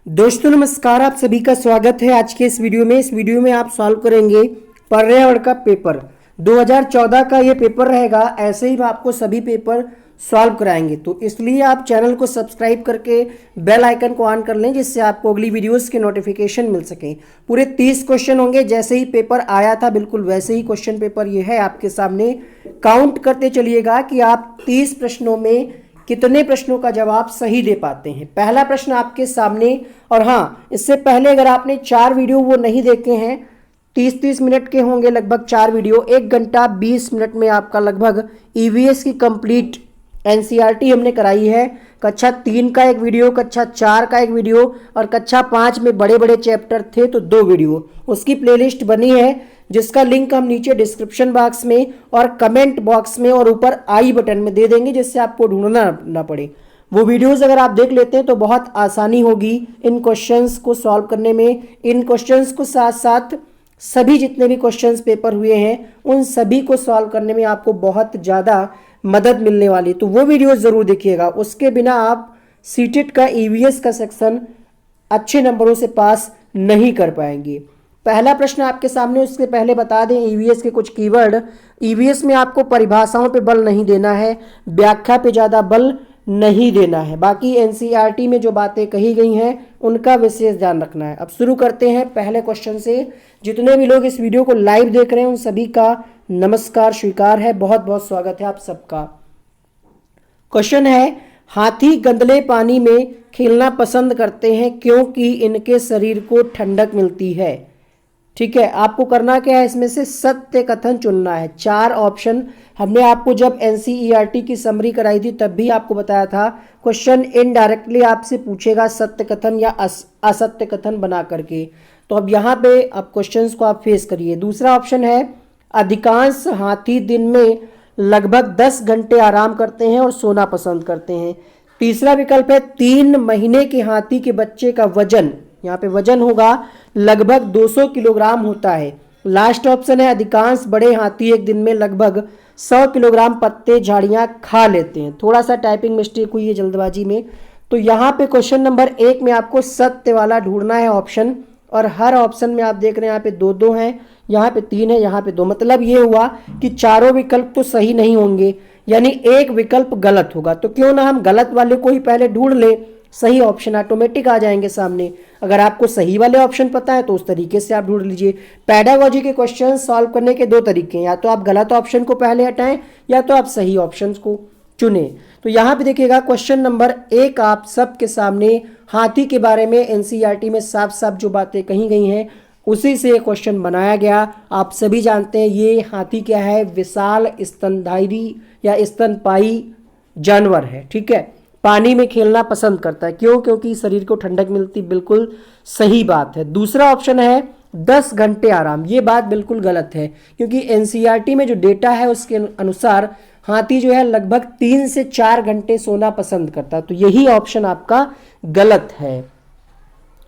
दोस्तों नमस्कार, आप सभी का स्वागत है आज के इस वीडियो में। इस वीडियो में आप सॉल्व करेंगे पर्यावरण का पेपर 2014 का ये पेपर रहेगा। ऐसे ही आपको सभी पेपर सॉल्व कराएंगे, तो इसलिए आप चैनल को सब्सक्राइब करके बेल आइकन को ऑन कर लें, जिससे आपको अगली वीडियोस के नोटिफिकेशन मिल सके। पूरे 30 क्वेश्चन होंगे, जैसे ही पेपर आया था बिल्कुल वैसे ही क्वेश्चन पेपर ये है आपके सामने। काउंट करते चलिएगा कि आप 30 प्रश्नों में कितने प्रश्नों का जवाब सही दे पाते हैं। पहला प्रश्न आपके सामने। और हाँ, इससे पहले अगर आपने 4 वीडियो वो नहीं देखे हैं, 30-30 मिनट के होंगे लगभग 4 वीडियो, 1 घंटा 20 मिनट में आपका लगभग ईवीएस की कंप्लीट एनसीईआरटी हमने कराई है। कक्षा 3 का एक वीडियो, कक्षा 4 का एक वीडियो और कक्षा 5 में बड़े बड़े चैप्टर थे तो 2 वीडियो, उसकी प्लेलिस्ट बनी है, जिसका लिंक हम नीचे डिस्क्रिप्शन बॉक्स में और कमेंट बॉक्स में और ऊपर आई बटन में दे देंगे, जिससे आपको ढूंढना ना पड़े। वो वीडियोस अगर आप देख लेते हैं तो बहुत आसानी होगी इन क्वेश्चंस को सॉल्व करने में। इन क्वेश्चंस को साथ साथ सभी जितने भी क्वेश्चंस पेपर हुए हैं उन सभी को सॉल्व करने में आपको बहुत ज़्यादा मदद मिलने वाली, तो वो वीडियो ज़रूर देखिएगा। उसके बिना आप सीटेट का ईवीएस का सेक्शन अच्छे नंबरों से पास नहीं कर पाएंगे। पहला प्रश्न आपके सामने, उसके पहले बता दें ईवीएस के कुछ कीवर्ड। ईवीएस में आपको परिभाषाओं पे बल नहीं देना है, व्याख्या पे ज़्यादा बल नहीं देना है। बाकी एनसीईआरटी में जो बातें कही गई हैं उनका विशेष ध्यान रखना है। अब शुरू करते हैं पहले क्वेश्चन से। जितने भी लोग इस वीडियो को लाइव देख रहे हैं उन सभी का नमस्कार स्वीकार है, बहुत बहुत स्वागत है आप सबका। क्वेश्चन है, हाथी गंदले पानी में खेलना पसंद करते हैं क्योंकि इनके शरीर को ठंडक मिलती है। ठीक है, आपको करना क्या है, इसमें से सत्य कथन चुनना है। 4 ऑप्शन हमने आपको जब एनसीईआरटी की समरी कराई थी तब भी आपको बताया था। क्वेश्चन इनडायरेक्टली आपसे पूछेगा सत्य कथन या असत्य कथन बना करके। तो अब यहाँ पे अब क्वेश्चंस को आप फेस करिए। दूसरा ऑप्शन है, अधिकांश हाथी दिन में लगभग 10 घंटे आराम करते हैं और सोना पसंद करते हैं। तीसरा विकल्प है, 3 महीने के हाथी के बच्चे का वजन, यहाँ पे वजन होगा लगभग 200 किलोग्राम होता है। लास्ट ऑप्शन है, अधिकांश बड़े हाथी एक दिन में लगभग 100 किलोग्राम पत्ते झाड़ियाँ खा लेते हैं। थोड़ा सा टाइपिंग मिस्टेक हुई है जल्दबाजी में। तो यहाँ पे क्वेश्चन नंबर 1 में आपको सत्य वाला ढूंढना है ऑप्शन, और हर ऑप्शन में आप देख रहे हैं यहाँ पे 2-2 हैं, यहाँ पे 3 है, यहाँ पे 2। मतलब ये हुआ कि चारों विकल्प तो सही नहीं होंगे, यानी एक विकल्प गलत होगा। तो क्यों ना हम गलत वाले को ही पहले ढूंढ लें, सही ऑप्शन ऑटोमेटिक आ जाएंगे सामने। अगर आपको सही वाले ऑप्शन पता है तो उस तरीके से आप ढूंढ लीजिए। पैडागोजी के क्वेश्चन सॉल्व करने के 2 तरीके हैं, या तो आप गलत ऑप्शन को पहले हटाएं या तो आप सही ऑप्शन को चुने। तो यहाँ पे देखिएगा क्वेश्चन नंबर 1 आप सबके सामने हाथी के बारे में एनसीईआरटी में साफ साफ जो बातें कही गई हैं उसी से क्वेश्चन बनाया गया। आप सभी जानते हैं ये हाथी क्या है, विशाल स्तनधारी या स्तनपायी जानवर है। ठीक है, पानी में खेलना पसंद करता है, क्यों? क्योंकि शरीर को ठंडक मिलती, बिल्कुल सही बात है। दूसरा ऑप्शन है 10 घंटे आराम, ये बात बिल्कुल गलत है, क्योंकि एनसीईआरटी में जो डेटा है उसके अनुसार हाथी जो है लगभग 3 से 4 घंटे सोना पसंद करता है। तो यही ऑप्शन आपका गलत है,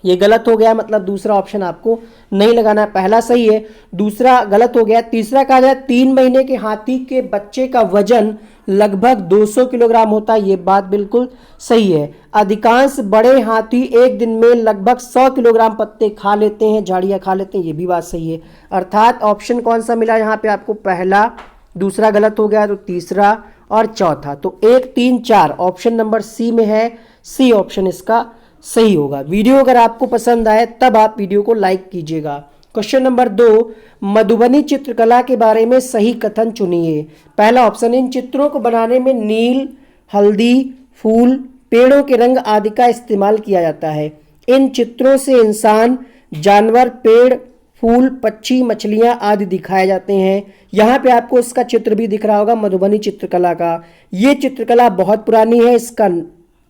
ये गलत हो गया, मतलब दूसरा ऑप्शन आपको नहीं लगाना है। पहला सही है, दूसरा गलत हो गया। तीसरा कहा जाए 3 महीने के हाथी के बच्चे का वजन लगभग 200 किलोग्राम होता है, ये बात बिल्कुल सही है। अधिकांश बड़े हाथी एक दिन में लगभग 100 किलोग्राम पत्ते खा लेते हैं, झाड़ियाँ खा लेते हैं, ये भी बात सही है। अर्थात ऑप्शन कौन सा मिला यहाँ पे आपको, पहला, दूसरा गलत हो गया तो तीसरा और चौथा। तो 1, 3, 4 ऑप्शन नंबर सी में है, सी ऑप्शन इसका सही होगा। वीडियो अगर आपको पसंद आए तब आप वीडियो को लाइक कीजिएगा। क्वेश्चन नंबर 2, मधुबनी चित्रकला के बारे में सही कथन चुनिए। पहला ऑप्शन, इन चित्रों को बनाने में नील, हल्दी, फूल, पेड़ों के रंग आदि का इस्तेमाल किया जाता है। इन चित्रों से इंसान, जानवर, पेड़, फूल, पक्षी, मछलियां आदि दिखाए जाते हैं। यहाँ पे आपको इसका चित्र भी दिख रहा होगा मधुबनी चित्रकला का। ये चित्रकला बहुत पुरानी है, इसका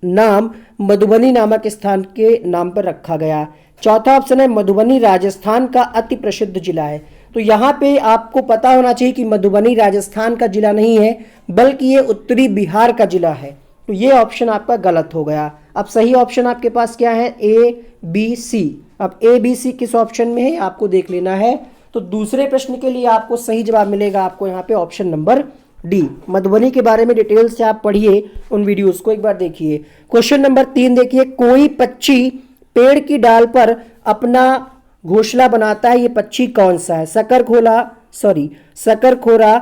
नाम मधुबनी नामक स्थान के नाम पर रखा गया। चौथा ऑप्शन है, मधुबनी राजस्थान का अति प्रसिद्ध जिला है। तो यहाँ पे आपको पता होना चाहिए कि मधुबनी राजस्थान का जिला नहीं है, बल्कि ये उत्तरी बिहार का जिला है। तो ये ऑप्शन आपका गलत हो गया। अब सही ऑप्शन आपके पास क्या है, ए, बी, सी। अब ए, बी, सी किस ऑप्शन में है आपको देख लेना है। तो दूसरे प्रश्न के लिए आपको सही जवाब मिलेगा आपको यहाँ पे ऑप्शन नंबर डी। मधुबनी के बारे में डिटेल से आप पढ़िए, उन वीडियोस को एक बार देखिए। क्वेश्चन नंबर 3 देखिए, कोई पक्षी पेड़ की डाल पर अपना घोंसला बनाता है, ये पक्षी कौन सा है? शकरखोरा,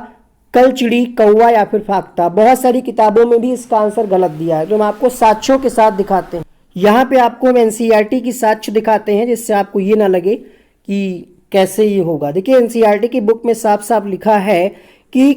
कलचिड़ी, कौवा या फिर फाख्ता। बहुत सारी किताबों में भी इसका आंसर गलत दिया है, तो हम आपको साक्ष्यों के साथ दिखाते हैं। यहाँ पे आपको हम एनसीईआरटी की साक्ष्य दिखाते हैं, जिससे आपको ये ना लगे कि कैसे ये होगा। देखिए एनसीईआरटी की बुक में साफ साफ लिखा है कि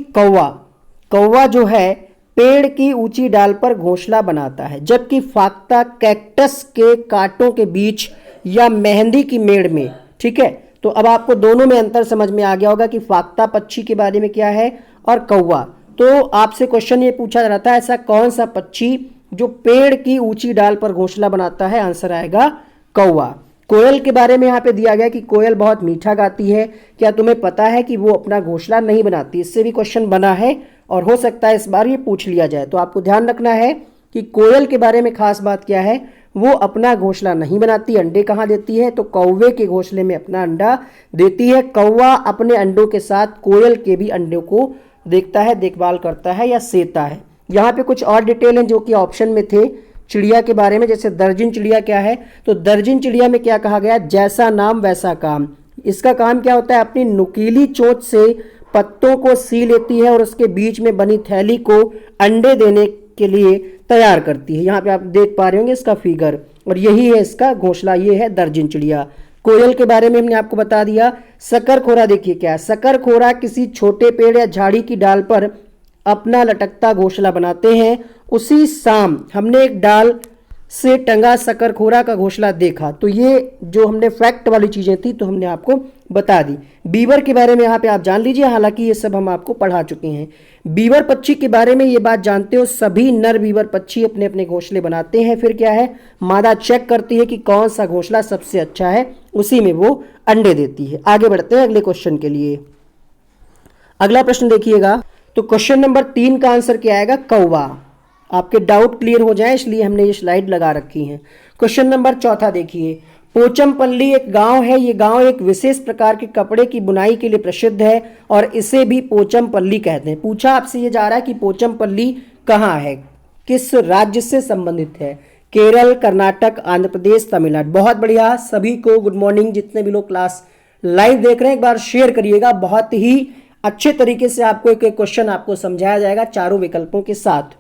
कौवा जो है पेड़ की ऊंची डाल पर घोंसला बनाता है, जबकि फाख्ता कैक्टस के कांटों के बीच या मेहंदी की मेड़ में। ठीक है, तो अब आपको दोनों में अंतर समझ में आ गया होगा कि फाख्ता पक्षी के बारे में क्या है और कौवा। तो आपसे क्वेश्चन ये पूछा जा रहा था, ऐसा कौन सा पक्षी जो पेड़ की ऊंची डाल पर घोंसला बनाता है? आंसर आएगा कौवा। कोयल के बारे में यहाँ पे दिया गया कि कोयल बहुत मीठा गाती है, क्या तुम्हें पता है कि वो अपना घोंसला नहीं बनाती? इससे भी क्वेश्चन बना है और हो सकता है इस बार ये पूछ लिया जाए। तो आपको ध्यान रखना है कि कोयल के बारे में खास बात क्या है, वो अपना घोंसला नहीं बनाती। अंडे कहाँ देती है? तो कौवे के घोंसले में अपना अंडा देती है। कौवा अपने अंडों के साथ कोयल के भी अंडों को देखता है, देखभाल करता है या सेता है। यहाँ पे कुछ और डिटेल हैं जो कि ऑप्शन में थे चिड़िया के बारे में। जैसे दर्जन चिड़िया क्या है? तो दर्जन चिड़िया में क्या कहा गया? जैसा नाम वैसा काम। इसका काम क्या होता है? अपनी नुकीली चोंच से पत्तों को सी लेती है और उसके बीच में बनी थैली को अंडे देने के लिए तैयार करती है। यहाँ पे आप देख पा रहे होंगे इसका फिगर, और यही है इसका घोंसला, ये है दर्जन चिड़िया। कोयल के बारे में हमने आपको बता दिया। शकरखोरा देखिए क्या है? शकरखोरा किसी छोटे पेड़ या झाड़ी की डाल पर अपना लटकता घोंसला बनाते हैं। उसी शाम हमने एक डाल से टंगा शकरखोरा का घोंसला देखा। तो ये जो हमने फैक्ट वाली चीजें थी तो हमने आपको बता दी। बीवर के बारे में यहाँ पे आप जान लीजिए, हालांकि ये सब हम आपको पढ़ा चुके हैं। बीवर पक्षी के बारे में ये बात जानते हो, सभी नर बीवर पक्षी अपने अपने घोंसले बनाते हैं। फिर क्या है? मादा चेक करती है कि कौन सा घोंसला सबसे अच्छा है, उसी में वो अंडे देती है। आगे बढ़ते हैं अगले क्वेश्चन के लिए। अगला प्रश्न देखिएगा, तो क्वेश्चन नंबर 3 का आंसर क्या आएगा? कौवा। आपके डाउट क्लियर हो जाए इसलिए हमने ये स्लाइड लगा रखी है। क्वेश्चन नंबर 4 देखिए, पोचमपल्ली एक गांव है। ये गांव एक विशेष प्रकार के कपड़े की बुनाई के लिए प्रसिद्ध है और इसे भी पोचमपल्ली कहते हैं। पूछा आपसे ये जा रहा है कि पोचमपल्ली कहाँ है, किस राज्य से संबंधित है? केरल, कर्नाटक, आंध्र प्रदेश, तमिलनाडु। बहुत बढ़िया, सभी को गुड मॉर्निंग। जितने भी लोग क्लास लाइव देख रहे हैं एक बार शेयर करिएगा, बहुत ही अच्छे तरीके से आपको एक क्वेश्चन आपको समझाया जाएगा चारों विकल्पों के साथ।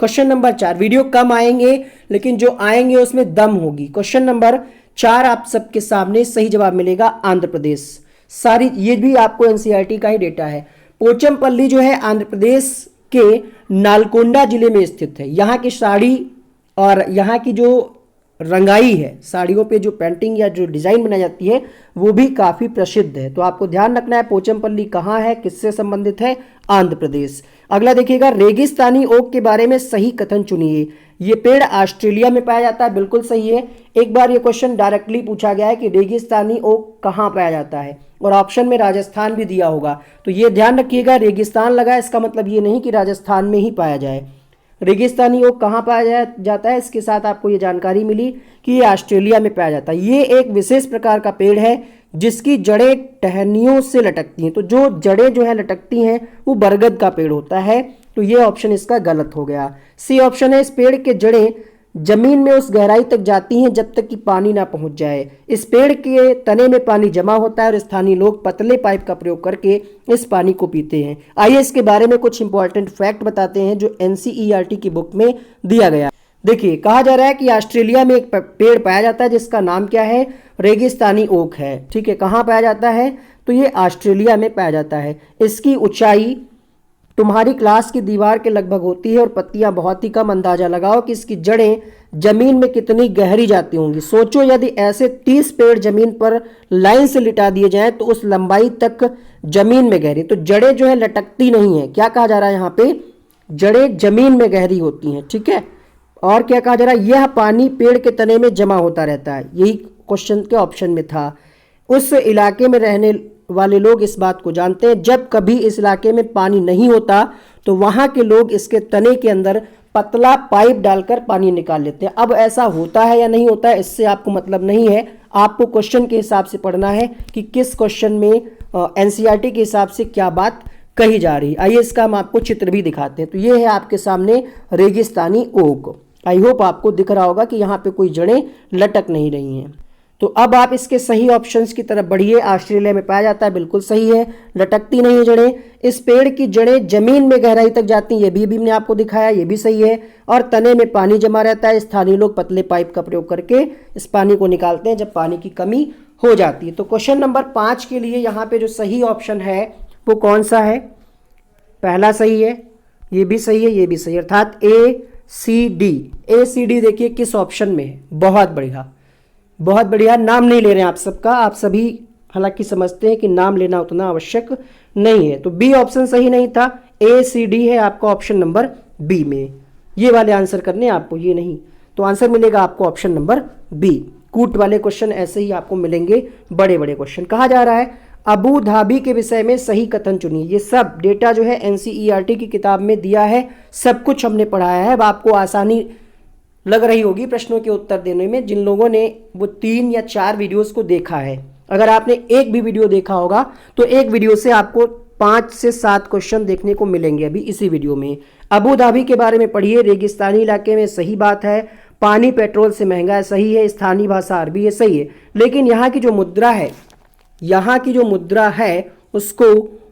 क्वेश्चन नंबर 4, वीडियो कम आएंगे लेकिन जो आएंगे उसमें दम होगी। क्वेश्चन नंबर 4 आप सबके सामने सही जवाब मिलेगा आंध्र प्रदेश। सारी ये भी आपको एनसीईआरटी का ही डेटा है। पोचमपल्ली जो है आंध्र प्रदेश के नालकोंडा जिले में स्थित है। यहाँ की साड़ी और यहाँ की जो रंगाई है, साड़ियों पे जो पेंटिंग या जो डिजाइन बनाई जाती है वो भी काफी प्रसिद्ध है। तो आपको ध्यान रखना है पोचमपल्ली कहाँ है, किससे संबंधित है? आंध्र प्रदेश। अगला देखिएगा, रेगिस्तानी ओक के बारे में सही कथन चुनिए। ये पेड़ ऑस्ट्रेलिया में पाया जाता है, बिल्कुल सही है। एक बार ये क्वेश्चन डायरेक्टली पूछा गया है कि रेगिस्तानी ओक कहाँ पाया जाता है, और ऑप्शन में राजस्थान भी दिया होगा। तो ये ध्यान रखिएगा, रेगिस्तान लगा इसका मतलब ये नहीं कि राजस्थान में ही पाया जाए। रेगिस्तानी ओक कहाँ पाया जाता है, इसके साथ आपको ये जानकारी मिली कि ये ऑस्ट्रेलिया में पाया जाता है। ये एक विशेष प्रकार का पेड़ है जिसकी जड़ें टहनियों से लटकती हैं। तो जो जड़ें जो है लटकती हैं वो बरगद का पेड़ होता है। तो ये ऑप्शन इसका गलत हो गया। सी ऑप्शन है, इस पेड़ के जड़ें जमीन में उस गहराई तक जाती हैं जब तक कि पानी ना पहुंच जाए। इस पेड़ के तने में पानी जमा होता है और स्थानीय लोग पतले पाइप का प्रयोग करके इस पानी को पीते हैं। आइए इसके बारे में कुछ इंपॉर्टेंट फैक्ट बताते हैं जो एनसीईआरटी की बुक में दिया गया। देखिए, कहा जा रहा है कि ऑस्ट्रेलिया में एक पेड़ पाया जाता है जिसका नाम क्या है? रेगिस्तानी ओक है। ठीक है, कहाँ पाया जाता है? तो ये ऑस्ट्रेलिया में पाया जाता है। इसकी ऊंचाई तुम्हारी क्लास की दीवार के लगभग होती है और पत्तियां बहुत ही कम। अंदाजा लगाओ कि इसकी जड़ें जमीन में कितनी गहरी जाती होंगी। सोचो यदि ऐसे 30 पेड़ जमीन पर लाइन से लिटा दिए जाएं तो उस लंबाई तक जमीन में गहरी। तो जड़ें जो है लटकती नहीं है। क्या कहा जा रहा है यहाँ पे? जड़ें जमीन में गहरी होती हैं। ठीक है, और क्या कहा जा रहा है? यह पानी पेड़ के तने में जमा होता रहता है। यही क्वेश्चन के ऑप्शन में था। उस इलाके में रहने वाले लोग इस बात को जानते हैं, जब कभी इस इलाके में पानी नहीं होता तो वहां के लोग इसके तने के अंदर पतला पाइप डालकर पानी निकाल लेते हैं। अब ऐसा होता है या नहीं होता है इससे आपको मतलब नहीं है, आपको क्वेश्चन के हिसाब से पढ़ना है कि किस क्वेश्चन में एनसीईआरटी के हिसाब से क्या बात कही जा रही है। आइए इसका हम आपको चित्र भी दिखाते हैं। तो ये है आपके सामने रेगिस्तानी ओक। आई होप आपको दिख रहा होगा कि यहाँ पे कोई जड़ें लटक नहीं रही हैं। तो अब आप इसके सही ऑप्शंस की तरफ बढ़िए। ऑस्ट्रेलिया में पाया जाता है, बिल्कुल सही है, लटकती नहीं है जड़ें। इस पेड़ की जड़ें जमीन में गहराई तक जाती हैं, ये भी हमने आपको दिखाया, ये भी सही है। और तने में पानी जमा रहता है। स्थानीय लोग पतले पाइप का प्रयोग करके इस पानी को निकालते हैं जब पानी की कमी हो जाती है। तो क्वेश्चन नंबर 5 के लिए यहाँ पे जो सही ऑप्शन है वो कौन सा है? पहला सही है, ये भी सही है, ये भी सही है, अर्थात ACD देखिए किस ऑप्शन में है। बहुत बढ़िया, बहुत बढ़िया। नाम नहीं ले रहे हैं आप सबका, आप सभी हालांकि समझते हैं कि नाम लेना उतना आवश्यक नहीं है। तो बी ऑप्शन सही नहीं था, ACD है आपका ऑप्शन नंबर बी में। ये वाले आंसर करने आपको, ये नहीं। तो आंसर मिलेगा आपको ऑप्शन नंबर बी। कूट वाले क्वेश्चन ऐसे ही आपको मिलेंगे, बड़े बड़े क्वेश्चन। कहा जा रहा है अबू धाबी के विषय में सही कथन चुनिए। ये सब डेटा जो है NCERT की किताब में दिया है, सब कुछ हमने पढ़ाया है। अब आपको आसानी लग रही होगी प्रश्नों के उत्तर देने में जिन लोगों ने वो 3 या 4 वीडियोस को देखा है। अगर आपने एक भी वीडियो देखा होगा तो एक वीडियो से आपको 5 से 7 क्वेश्चन देखने को मिलेंगे अभी इसी वीडियो में। अबू धाबी के बारे में पढ़िए। रेगिस्तानी इलाके में, सही बात है। पानी पेट्रोल से महंगा है, सही है। स्थानीय भाषा अरबी है, सही है। लेकिन यहाँ की जो मुद्रा है, यहाँ की जो मुद्रा है उसको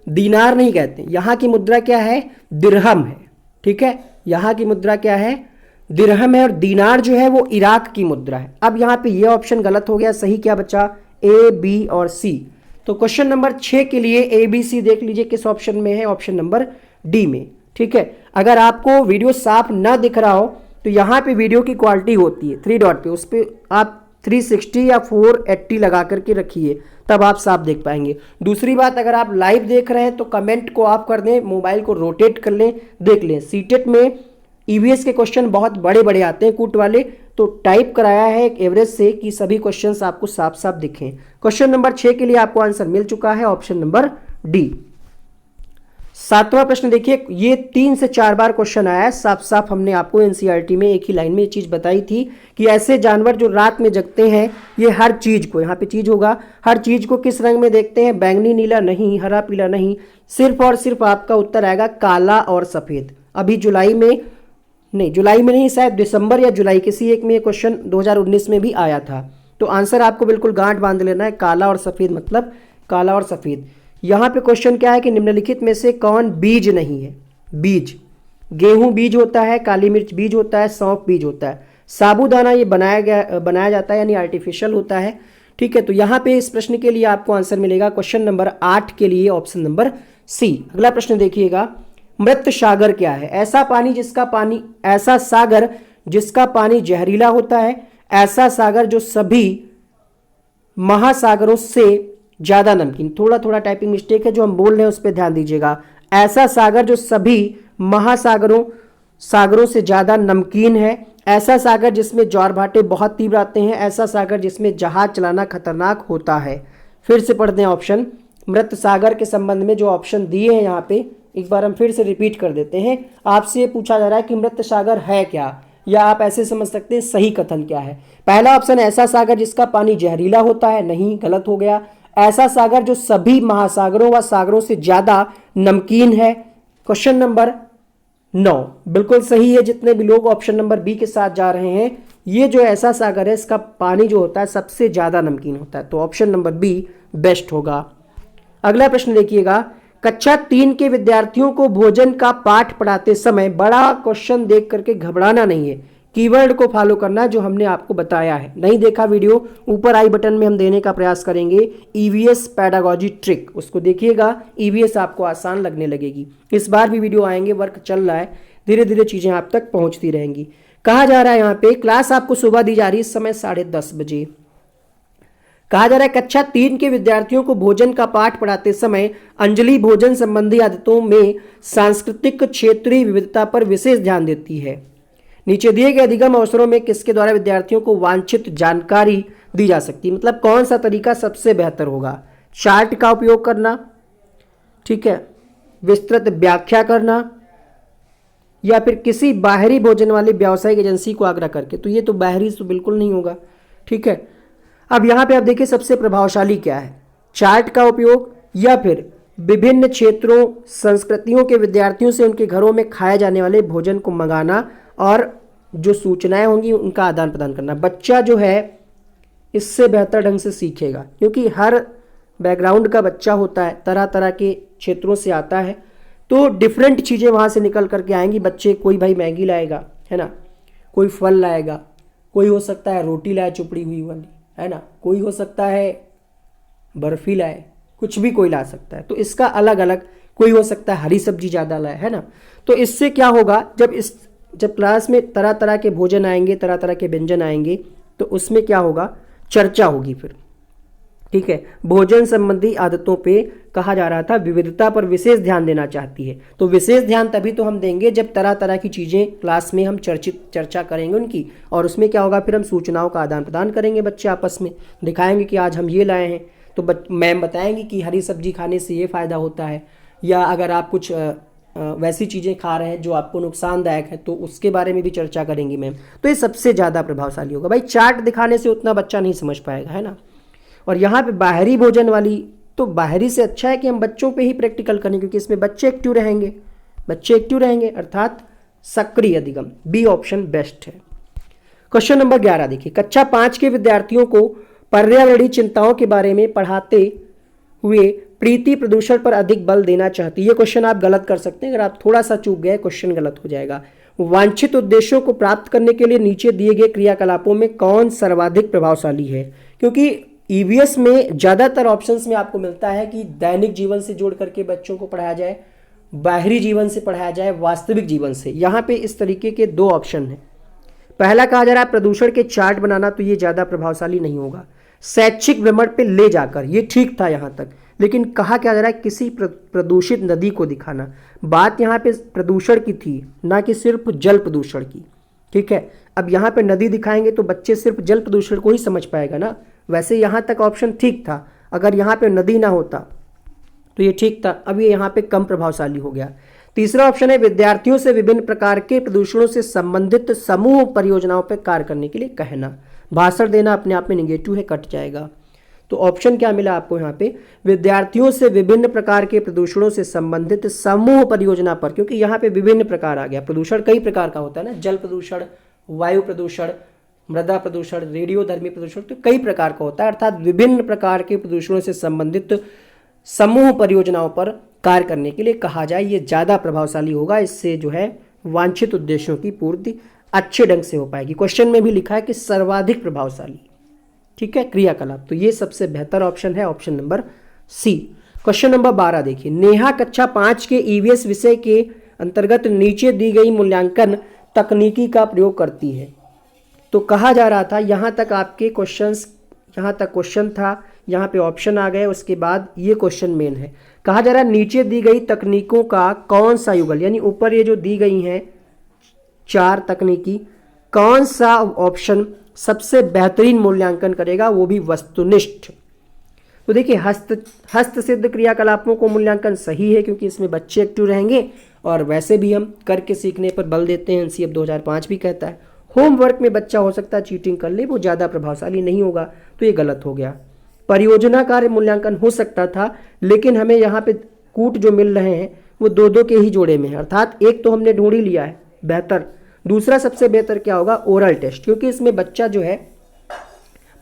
दीनार नहीं कहते। यहाँ की मुद्रा क्या है? दिरहम है। ठीक है, यहाँ की मुद्रा क्या है? दिरहम है। और दीनार जो है वो इराक की मुद्रा है। अब यहाँ पे ये ऑप्शन गलत हो गया, सही क्या बचा? A, B और C। तो क्वेश्चन नंबर 6 के लिए ABC देख लीजिए किस ऑप्शन में है, ऑप्शन नंबर डी में। ठीक है, अगर आपको वीडियो साफ ना दिख रहा हो तो यहाँ पे वीडियो की क्वालिटी होती है 3 डॉट पे, उस पर आप 360 या 480 लगा करके रखिए, तब आप साफ देख पाएंगे। दूसरी बात, अगर आप लाइव देख रहे हैं तो कमेंट को ऑफ कर दें, मोबाइल को रोटेट कर लें, देख लें। सीटेट में EVS के क्वेश्चन बहुत बड़े बड़े आते हैं कूट वाले, तो टाइप कराया है एक एवरेज से कि सभी क्वेश्चंस आपको साफ साफ दिखें। क्वेश्चन नंबर 6 के लिए आपको आंसर मिल चुका है, ऑप्शन नंबर डी। 7वां प्रश्न देखिए, ये 3 से 4 बार क्वेश्चन आया है। साफ साफ हमने आपको NCERT में एक ही लाइन में ये चीज बताई थी कि ऐसे जानवर जो रात में जगते हैं, ये हर चीज को, यहाँ पे चीज होगा, हर चीज को किस रंग में देखते हैं? बैंगनी नीला नहीं, हरा पीला नहीं, सिर्फ और सिर्फ आपका उत्तर आएगा काला और सफेद। अभी जुलाई में नहीं, शायद दिसंबर या जुलाई किसी एक में ये क्वेश्चन 2019 में भी आया था। तो आंसर आपको बिल्कुल गांठ बांध लेना है, काला और सफेद, मतलब काला और सफेद। यहाँ पे क्वेश्चन क्या है कि निम्नलिखित में से कौन बीज नहीं है? बीज, गेहूं बीज होता है, काली मिर्च बीज होता है, सौंफ बीज होता है, साबूदाना ये बनाया जाता है यानी आर्टिफिशियल होता है। ठीक है, तो यहाँ पे इस प्रश्न के लिए आपको आंसर मिलेगा क्वेश्चन नंबर 8 के लिए ऑप्शन नंबर सी। अगला प्रश्न देखिएगा, मृत सागर क्या है? ऐसा सागर जिसका पानी जहरीला होता है, ऐसा सागर जो सभी महासागरों से ज्यादा नमकीन। थोड़ा थोड़ा टाइपिंग मिस्टेक है, जो हम बोल रहे हैं उस पर ध्यान दीजिएगा। ऐसा सागर जो सभी सागरों से ज्यादा नमकीन है, ऐसा सागर जिसमें ज्वार भाटे बहुत तीव्र आते हैं, ऐसा सागर जिसमें जहाज चलाना खतरनाक होता है। फिर से पढ़ते हैं ऑप्शन। मृत सागर के संबंध में जो ऑप्शन दिए हैं यहाँ पे एक बार हम फिर से रिपीट कर देते हैं। आपसे पूछा जा रहा है कि मृत सागर है क्या, या आप ऐसे समझ सकते हैं सही कथन क्या है। पहला ऑप्शन, ऐसा सागर जिसका पानी जहरीला होता है, नहीं, गलत हो गया। ऐसा सागर जो सभी महासागरों व सागरों से ज्यादा नमकीन है, क्वेश्चन नंबर 9 बिल्कुल सही है। जितने भी लोग ऑप्शन नंबर बी के साथ जा रहे हैं, ये जो ऐसा सागर है इसका पानी जो होता है सबसे ज्यादा नमकीन होता है, तो ऑप्शन नंबर बी बेस्ट होगा। अगला प्रश्न देखिएगा, कक्षा 3 के विद्यार्थियों को भोजन का पाठ पढ़ाते समय बड़ा क्वेश्चन देख करके घबराना नहीं है, कीवर्ड को फॉलो करना जो हमने आपको बताया है। नहीं देखा वीडियो, ऊपर आई बटन में हम देने का प्रयास करेंगे EVS पेडागोजी ट्रिक, उसको देखिएगा, EVS आपको आसान लगने लगेगी। इस बार भी वीडियो आएंगे, वर्क चल रहा है, धीरे धीरे चीजें आप तक पहुंचती रहेंगी। कहा जा रहा है यहाँ पे क्लास आपको सुबह दी जा रही है, इस समय 10:30 बजे। कहा जा रहा है कक्षा 3 के विद्यार्थियों को भोजन का पाठ पढ़ाते समय अंजलि भोजन संबंधी आदतों में सांस्कृतिक क्षेत्रीय विविधता पर विशेष ध्यान देती है। नीचे दिए गए अधिगम अवसरों में किसके द्वारा विद्यार्थियों को वांछित जानकारी दी जा सकती है? मतलब कौन सा तरीका सबसे बेहतर होगा? चार्ट का उपयोग करना, ठीक है, विस्तृत व्याख्या करना, या फिर किसी बाहरी भोजन वाली व्यावसायिक एजेंसी को आग्रह करके? तो ये तो बाहरी तो बिल्कुल नहीं होगा। ठीक है, अब यहाँ पे आप देखिए सबसे प्रभावशाली क्या है, चार्ट का उपयोग या फिर विभिन्न क्षेत्रों संस्कृतियों के विद्यार्थियों से उनके घरों में खाए जाने वाले भोजन को मंगाना और जो सूचनाएं होंगी उनका आदान प्रदान करना। बच्चा जो है इससे बेहतर ढंग से सीखेगा, क्योंकि हर बैकग्राउंड का बच्चा होता है, तरह तरह के क्षेत्रों से आता है, तो डिफरेंट चीज़ें वहाँ से निकल करके आएंगी। बच्चे कोई भाई मैगी लाएगा, है ना, कोई फल लाएगा, कोई हो सकता है रोटी लाए चुपड़ी हुई वाली, है ना, कोई हो सकता है बर्फी लाए, कुछ भी कोई ला सकता है। तो इसका अलग अलग, कोई हो सकता है हरी सब्जी ज़्यादा लाए, है ना। तो इससे क्या होगा, जब क्लास में तरह तरह के भोजन आएंगे, तरह तरह के व्यंजन आएंगे, तो उसमें क्या होगा, चर्चा होगी फिर। ठीक है, भोजन संबंधी आदतों पे कहा जा रहा था विविधता पर विशेष ध्यान देना चाहती है। तो विशेष ध्यान तभी तो हम देंगे जब तरह तरह की चीज़ें क्लास में हम चर्चा करेंगे उनकी, और उसमें क्या होगा, फिर हम सूचनाओं का आदान प्रदान करेंगे। बच्चे आपस में दिखाएंगे कि आज हम ये लाए हैं, तो मैम बताएंगी कि हरी सब्जी खाने से ये फ़ायदा होता है, या अगर आप कुछ वैसी चीज़ें खा रहे हैं जो आपको नुकसानदायक है तो उसके बारे में भी चर्चा करेंगी मैम। तो ये सबसे ज़्यादा प्रभावशाली होगा। भाई चार्ट दिखाने से उतना बच्चा नहीं समझ पाएगा, है ना। और यहाँ पे बाहरी भोजन वाली, तो बाहरी से अच्छा है कि हम बच्चों पे ही प्रैक्टिकल करें, क्योंकि इसमें बच्चे एक्टिव रहेंगे, अर्थात सक्रिय अधिगम। बी ऑप्शन बेस्ट है। क्वेश्चन नंबर 11 देखिए, कक्षा 5 के विद्यार्थियों को पर्यावरणीय चिंताओं के बारे में पढ़ाते हुए प्रीति प्रदूषण पर अधिक बल देना चाहती है। ये क्वेश्चन आप गलत कर सकते हैं, अगर आप थोड़ा सा चूक गए क्वेश्चन गलत हो जाएगा। वांछित उद्देश्यों को प्राप्त करने के लिए नीचे दिए गए क्रियाकलापों में कौन सर्वाधिक प्रभावशाली है। क्योंकि ईवीएस में ज़्यादातर ऑप्शंस में आपको मिलता है कि दैनिक जीवन से जोड़ करके बच्चों को पढ़ाया जाए, बाहरी जीवन से पढ़ाया जाए, वास्तविक जीवन से। यहाँ पे इस तरीके के दो ऑप्शन हैं। पहला कहा जा रहा है प्रदूषण के चार्ट बनाना, तो ये ज़्यादा प्रभावशाली नहीं होगा। शैक्षिक भ्रमण पे ले जाकर, ये ठीक था यहाँ तक, लेकिन कहा क्या जा रहा है, किसी प्रदूषित नदी को दिखाना। बात यहाँ पे प्रदूषण की थी, ना कि सिर्फ जल प्रदूषण की। ठीक है, अब यहाँ पे नदी दिखाएंगे तो बच्चे सिर्फ जल प्रदूषण को ही समझ पाएगा ना। वैसे यहाँ तक ऑप्शन ठीक था, अगर यहाँ पे नदी ना होता तो ये ठीक था, अब ये यहाँ पे कम प्रभावशाली हो गया। तीसरा ऑप्शन है विद्यार्थियों से विभिन्न प्रकार के प्रदूषणों से संबंधित समूह परियोजनाओं पर कार्य करने के लिए कहना। भाषण देना अपने आप में निगेटिव है, कट जाएगा। तो ऑप्शन क्या मिला आपको यहाँ पे, विद्यार्थियों से विभिन्न प्रकार के प्रदूषणों से संबंधित समूह परियोजना पर, क्योंकि यहाँ पे विभिन्न प्रकार आ गया। प्रदूषण कई प्रकार का होता है ना, जल प्रदूषण, वायु प्रदूषण, मृदा प्रदूषण, रेडियोधर्मी प्रदूषण, तो कई प्रकार का होता है। अर्थात विभिन्न प्रकार के प्रदूषणों से संबंधित समूह परियोजनाओं पर कार्य करने के लिए कहा जाए, ये ज़्यादा प्रभावशाली होगा। इससे जो है वांछित उद्देश्यों की पूर्ति अच्छे ढंग से हो पाएगी। क्वेश्चन में भी लिखा है कि सर्वाधिक प्रभावशाली, ठीक है, क्रियाकलाप, तो ये सबसे बेहतर ऑप्शन है, option number C. Question number 12 देखिए, नेहा कक्षा 5 के ईवीएस विषय के अंतर्गत नीचे दी गई मूल्यांकन तकनीकी का प्रयोग करती है। तो कहा जा रहा था, यहाँ तक आपके क्वेश्चंस, यहाँ तक क्वेश्चन था, यहाँ पे ऑप्शन आ गए, उसके बाद ये क्वेश्चन मेन है। कहा जा रहा है नीचे दी गई तकनीकों का कौन सा युगल, यानी ऊपर ये जो दी गई हैं 4 तकनीकी, कौन सा ऑप्शन सबसे बेहतरीन मूल्यांकन करेगा, वो भी वस्तुनिष्ठ। तो देखिए हस्तसिद्ध क्रियाकलापों को मूल्यांकन सही है, क्योंकि इसमें बच्चे एक्टिव रहेंगे, और वैसे भी हम करके सीखने पर बल देते हैं, एनसीएफ 2005 भी कहता है। होमवर्क में बच्चा हो सकता है चीटिंग कर ले, वो ज़्यादा प्रभावशाली नहीं होगा, तो ये गलत हो गया। परियोजना कार्य मूल्यांकन हो सकता था, लेकिन हमें यहाँ पे कूट जो मिल रहे हैं वो 2-2 के ही जोड़े में है, अर्थात एक तो हमने ढूंढ ही लिया है बेहतर। दूसरा सबसे बेहतर क्या होगा, ओरल टेस्ट, क्योंकि इसमें बच्चा जो है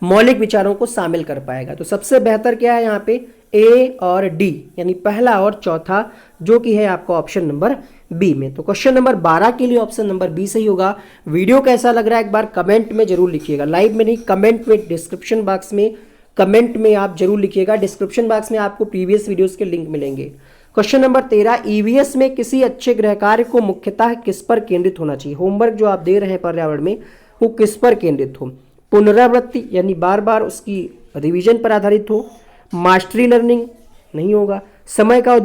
मौलिक विचारों को शामिल कर पाएगा। तो सबसे बेहतर क्या है यहाँ पे, ए और डी, यानी पहला और चौथा, जो कि है आपका ऑप्शन नंबर बी में। तो क्वेश्चन नंबर 12 के लिए ऑप्शन नंबर बी सही होगा। वीडियो कैसा लग रहा है एक बार कमेंट में जरूर लिखिएगा, लाइव में नहीं, कमेंट में, डिस्क्रिप्शन बॉक्स में, कमेंट में आप जरूर लिखिएगा। डिस्क्रिप्शन बॉक्स में आपको प्रीवियस वीडियोस के लिंक मिलेंगे। क्वेश्चन नंबर 13, ईवीएस में किसी अच्छे गृह कार्य को मुख्यतः किस पर केंद्रित होना चाहिए। होमवर्क जो आप दे रहे हैं पर्यावरण में, वो किस पर केंद्रित हो। पुनरावृत्ति, यानी बार बार उसकी रिवीजन पर आधारित हो। मास्टरी लर्निंग नहीं होगा। समय का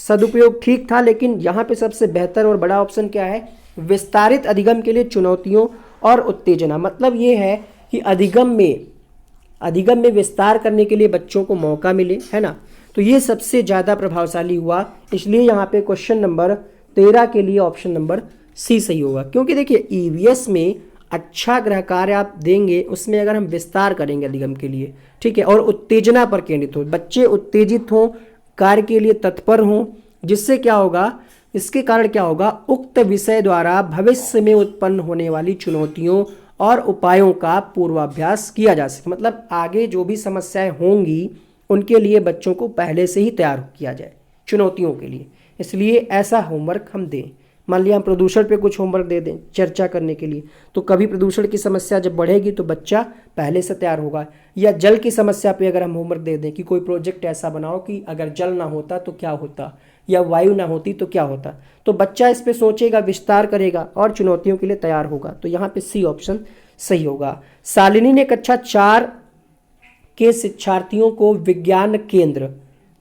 सदुपयोग ठीक था, लेकिन यहाँ पे सबसे बेहतर और बड़ा ऑप्शन क्या है, विस्तारित अधिगम के लिए चुनौतियों और उत्तेजना। मतलब ये है कि अधिगम में विस्तार करने के लिए बच्चों को मौका मिले, है ना। तो ये सबसे ज़्यादा प्रभावशाली हुआ, इसलिए यहाँ पे क्वेश्चन नंबर 13 के लिए ऑप्शन नंबर सी सही होगा। क्योंकि देखिए ईवीएस में अच्छा गृह कार्य आप देंगे, उसमें अगर हम विस्तार करेंगे अधिगम के लिए, ठीक है, और उत्तेजना पर केंद्रित हो, बच्चे उत्तेजित हों, कार्य के लिए तत्पर हों, जिससे क्या होगा, इसके कारण क्या होगा, उक्त विषय द्वारा भविष्य में उत्पन्न होने वाली चुनौतियों और उपायों का पूर्वाभ्यास किया जा सके। मतलब आगे जो भी समस्याएं होंगी उनके लिए बच्चों को पहले से ही तैयार किया जाए चुनौतियों के लिए। इसलिए ऐसा होमवर्क हम दें। मान लिया हम प्रदूषण पे कुछ होमवर्क दे दें चर्चा करने के लिए, तो कभी प्रदूषण की समस्या जब बढ़ेगी तो बच्चा पहले से तैयार होगा। या जल की समस्या पे अगर हम होमवर्क दे दें कि कोई प्रोजेक्ट ऐसा बनाओ कि अगर जल ना होता तो क्या होता, या वायु ना होती तो क्या होता, तो बच्चा इस पे सोचेगा, विस्तार करेगा और चुनौतियों के लिए तैयार होगा। तो यहाँ पे सी ऑप्शन सही होगा। शालिनी ने कक्षा 4 के शिक्षार्थियों को विज्ञान केंद्र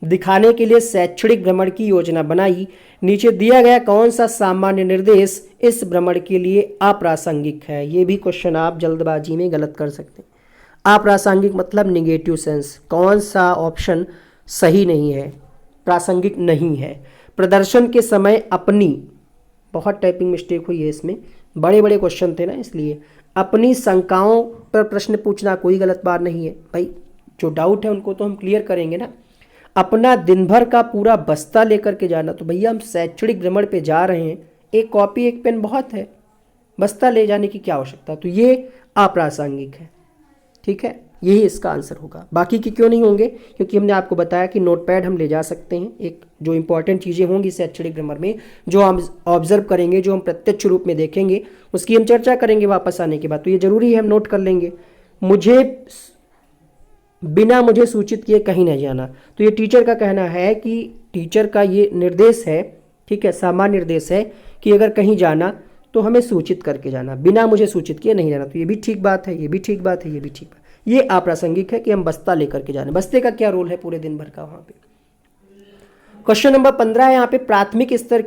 दिखाने के लिए शैक्षणिक भ्रमण की योजना बनाई। नीचे दिया गया कौन सा सामान्य निर्देश इस भ्रमण के लिए अप्रासंगिक है। ये भी क्वेश्चन आप जल्दबाजी में गलत कर सकते हैं। अप्रासंगिक मतलब निगेटिव सेंस, कौन सा ऑप्शन सही नहीं है, प्रासंगिक नहीं है। प्रदर्शन के समय अपनी, बहुत टाइपिंग मिस्टेक हुई है इसमें, बड़े बड़े क्वेश्चन थे ना इसलिए। अपनी शंकाओं पर प्रश्न पूछना कोई गलत बात नहीं है भाई, जो डाउट है उनको तो हम क्लियर करेंगे ना। अपना दिन भर का पूरा बस्ता लेकर के जाना, तो भैया हम शैक्षणिक भ्रमण पे जा रहे हैं, एक कॉपी एक पेन बहुत है, बस्ता ले जाने की क्या आवश्यकता, तो ये अप्रासंगिक है। ठीक है, यही इसका आंसर होगा। बाकी के क्यों नहीं होंगे, क्योंकि हमने आपको बताया कि नोटपैड हम ले जा सकते हैं। एक जो इंपॉर्टेंट चीज़ें होंगी शैक्षणिक भ्रमण में, जो हम ऑब्जर्व करेंगे, जो हम प्रत्यक्ष रूप में देखेंगे, उसकी हम चर्चा करेंगे वापस आने के बाद, तो ये जरूरी है हम नोट कर लेंगे। बिना मुझे सूचित किए कहीं नहीं जाना, तो ये टीचर का कहना है कि टीचर का ये निर्देश है, ठीक है, सामान्य निर्देश है कि अगर कहीं जाना तो हमें सूचित करके जाना, बिना मुझे सूचित किए नहीं जाना। तो ये भी ठीक बात है, ये भी ठीक बात है, ये भी ठीक बात। ये अप्रासंगिक है कि हम बस्ता लेकर के जाना, बस्ते का क्या रोल है पूरे दिन भर का वहां पे। क्वेश्चन नंबर 15 है यहाँ पे प्राथमिक स्तर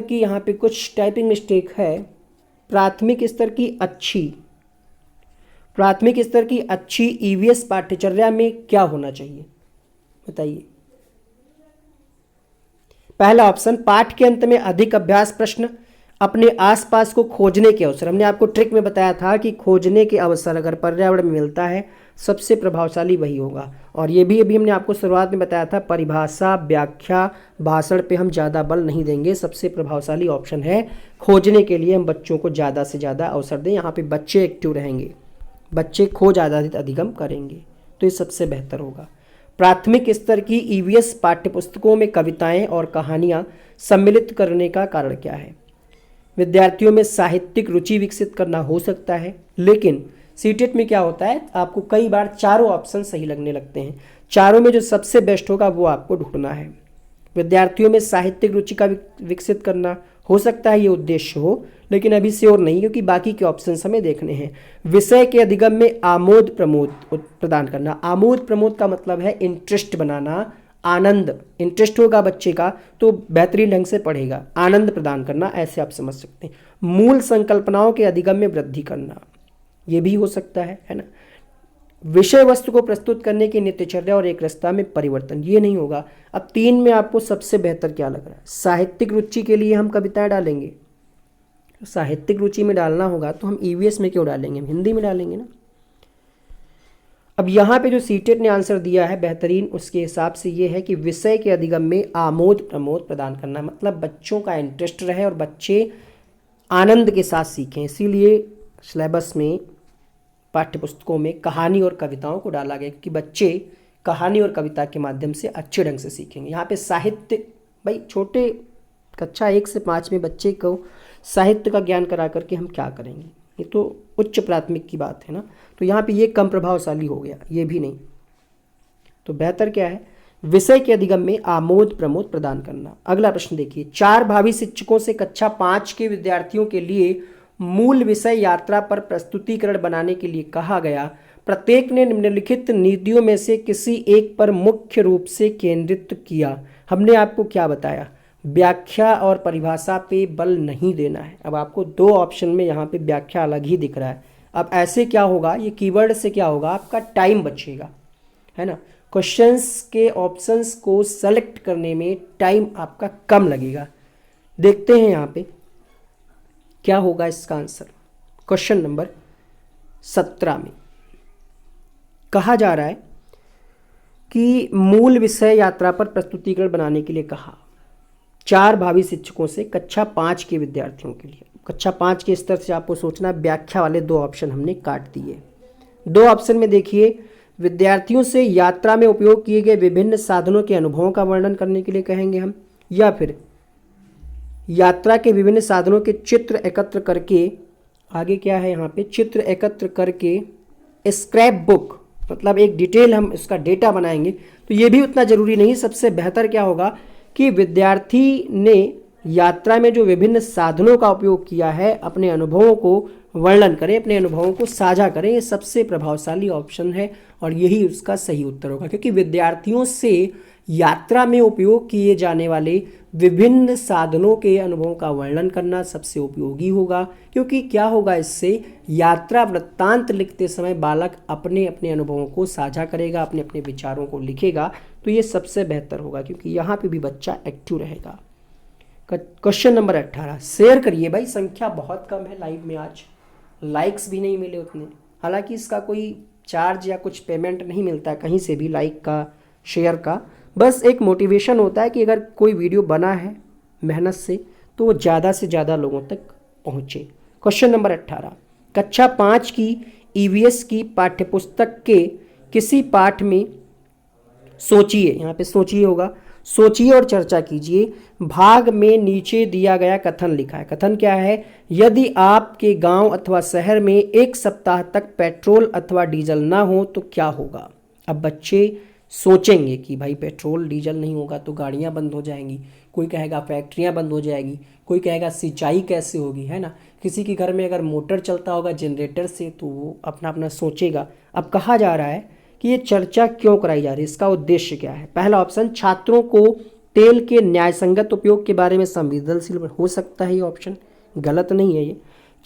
की यहाँ पे कुछ टाइपिंग मिस्टेक है। प्राथमिक स्तर की अच्छी ईवीएस पाठ्यचर्या में क्या होना चाहिए, बताइए। पहला ऑप्शन, पाठ के अंत में अधिक अभ्यास प्रश्न, अपने आसपास को खोजने के अवसर। हमने आपको ट्रिक में बताया था कि खोजने के अवसर अगर पर्यावरण में मिलता है सबसे प्रभावशाली वही होगा। और ये भी अभी हमने आपको शुरुआत में बताया था, परिभाषा, व्याख्या, भाषण पे हम ज़्यादा बल नहीं देंगे, सबसे प्रभावशाली ऑप्शन है खोजने के लिए हम बच्चों को ज़्यादा से ज़्यादा अवसर दें। यहाँ पे बच्चे एक्टिव रहेंगे, बच्चे खोज आधारित अधिगम करेंगे, तो ये सबसे बेहतर होगा। प्राथमिक स्तर की ईवीएस पाठ्यपुस्तकों में कविताएं और कहानियां सम्मिलित करने का कारण क्या है। विद्यार्थियों में साहित्यिक रुचि विकसित करना हो सकता है, लेकिन सीटेट में क्या होता है, आपको कई बार चारों ऑप्शन सही लगने लगते हैं, चारों में जो सबसे बेस्ट होगा वो आपको ढूंढना है। विद्यार्थियों में साहित्यिक रुचि का विकसित करना हो सकता है ये उद्देश्य हो, लेकिन अभी श्योर नहीं, क्योंकि बाकी के ऑप्शन हमें देखने हैं। विषय के अधिगम में आमोद प्रमोद प्रदान करना, आमोद प्रमोद का मतलब है इंटरेस्ट बनाना, आनंद, इंटरेस्ट होगा बच्चे का तो बेहतरीन ढंग से पढ़ेगा, आनंद प्रदान करना, ऐसे आप समझ सकते हैं। मूल संकल्पनाओं के अधिगम में वृद्धि करना, ये भी हो सकता है ना। विषय वस्तु को प्रस्तुत करने की नित्यचर्या और एक रास्ता में परिवर्तन, ये नहीं होगा। अब 3 में आपको सबसे बेहतर क्या लग रहा है। साहित्यिक रुचि के लिए हम कविताएं डालेंगे, साहित्यिक रुचि में डालना होगा तो हम ईवीएस में क्यों डालेंगे, हम हिंदी में डालेंगे ना। अब यहाँ पे जो सीटेट ने आंसर दिया है बेहतरीन, उसके हिसाब से ये है कि विषय के अधिगम में आमोद प्रमोद प्रदान करना, मतलब बच्चों का इंटरेस्ट रहे और बच्चे आनंद के साथ सीखें। इसीलिए सिलेबस में, पाठ्यपुस्तकों में कहानी और कविताओं को डाला गया, क्योंकि बच्चे कहानी और कविता के माध्यम से अच्छे ढंग से सीखेंगे। यहाँ पे साहित्य, भाई छोटे कक्षा 1 से 5 में बच्चे को साहित्य का ज्ञान करा करके हम क्या करेंगे, ये तो उच्च प्राथमिक की बात है ना। तो यहाँ पे ये कम प्रभावशाली हो गया, ये भी नहीं। तो बेहतर क्या है, विषय के अधिगम में आमोद प्रमोद प्रदान करना। अगला प्रश्न देखिए, 4 भावी शिक्षकों से कक्षा 5 के विद्यार्थियों के लिए मूल विषय यात्रा पर प्रस्तुतिकरण बनाने के लिए कहा गया। प्रत्येक ने निम्नलिखित नीतियों में से किसी एक पर मुख्य रूप से केंद्रित किया। हमने आपको क्या बताया, व्याख्या और परिभाषा पे बल नहीं देना है। अब आपको 2 ऑप्शन में यहाँ पे व्याख्या अलग ही दिख रहा है। अब ऐसे क्या होगा, ये कीवर्ड से क्या होगा, आपका टाइम बचेगा, है ना। क्वेश्चंस के ऑप्शंस को सेलेक्ट करने में टाइम आपका कम लगेगा। देखते हैं यहाँ पे क्या होगा इसका आंसर। क्वेश्चन नंबर 17 में कहा जा रहा है कि मूल विषय यात्रा पर प्रस्तुतिकरण बनाने के लिए कहा 4 भावी शिक्षकों से कक्षा 5 के विद्यार्थियों के लिए। कक्षा 5 के स्तर से आपको सोचना, व्याख्या वाले 2 ऑप्शन हमने काट दिए। 2 ऑप्शन में देखिए, विद्यार्थियों से यात्रा में उपयोग किए गए विभिन्न साधनों के अनुभवों का वर्णन करने के लिए कहेंगे हम, या फिर यात्रा के विभिन्न साधनों के चित्र एकत्र करके, आगे क्या है यहाँ पे, चित्र एकत्र करके स्क्रैप बुक, मतलब एक डिटेल हम इसका डेटा बनाएंगे। तो ये भी उतना ज़रूरी नहीं। सबसे बेहतर क्या होगा कि विद्यार्थी ने यात्रा में जो विभिन्न साधनों का उपयोग किया है अपने अनुभवों को वर्णन करें, अपने अनुभवों को साझा करें। ये सबसे प्रभावशाली ऑप्शन है और यही उसका सही उत्तर होगा, क्योंकि विद्यार्थियों से यात्रा में उपयोग किए जाने वाले विभिन्न साधनों के अनुभवों का वर्णन करना सबसे उपयोगी होगा। क्योंकि क्या होगा, इससे यात्रा वृत्तांत लिखते समय बालक अपने अपने अनुभवों को साझा करेगा, अपने अपने विचारों को लिखेगा। तो ये सबसे बेहतर होगा, क्योंकि यहाँ पे भी बच्चा एक्टिव रहेगा। क्वेश्चन नंबर 18 शेयर करिए भाई, संख्या बहुत कम है लाइव में, आज लाइक्स भी नहीं मिले उतने। हालांकि इसका कोई चार्ज या कुछ पेमेंट नहीं मिलता है कहीं से भी, लाइक का, शेयर का। बस एक मोटिवेशन होता है कि अगर कोई वीडियो बना है मेहनत से तो वो ज़्यादा से ज़्यादा लोगों तक पहुँचे। क्वेश्चन नंबर 18 कक्षा 5 की ईवीएस की पाठ्यपुस्तक के किसी पाठ में सोचिए, यहाँ पे सोचिए होगा, सोचिए और चर्चा कीजिए। भाग में नीचे दिया गया कथन लिखा है। कथन क्या है, यदि आपके गांव अथवा शहर में 1 सप्ताह तक पेट्रोल अथवा डीजल ना हो तो क्या होगा। अब बच्चे सोचेंगे कि भाई पेट्रोल डीजल नहीं होगा तो गाड़ियां बंद हो जाएंगी, कोई कहेगा फैक्ट्रियां बंद हो जाएगी, कोई कहेगा सिंचाई कैसे होगी, है ना। किसी के घर में अगर मोटर चलता होगा जनरेटर से तो वो अपना अपना सोचेगा। अब कहा जा रहा है कि ये चर्चा क्यों कराई जा रही है, इसका उद्देश्य क्या है। पहला ऑप्शन, छात्रों को तेल के न्यायसंगत उपयोग के बारे में संवेदनशील हो सकता है, ये ऑप्शन गलत नहीं है। ये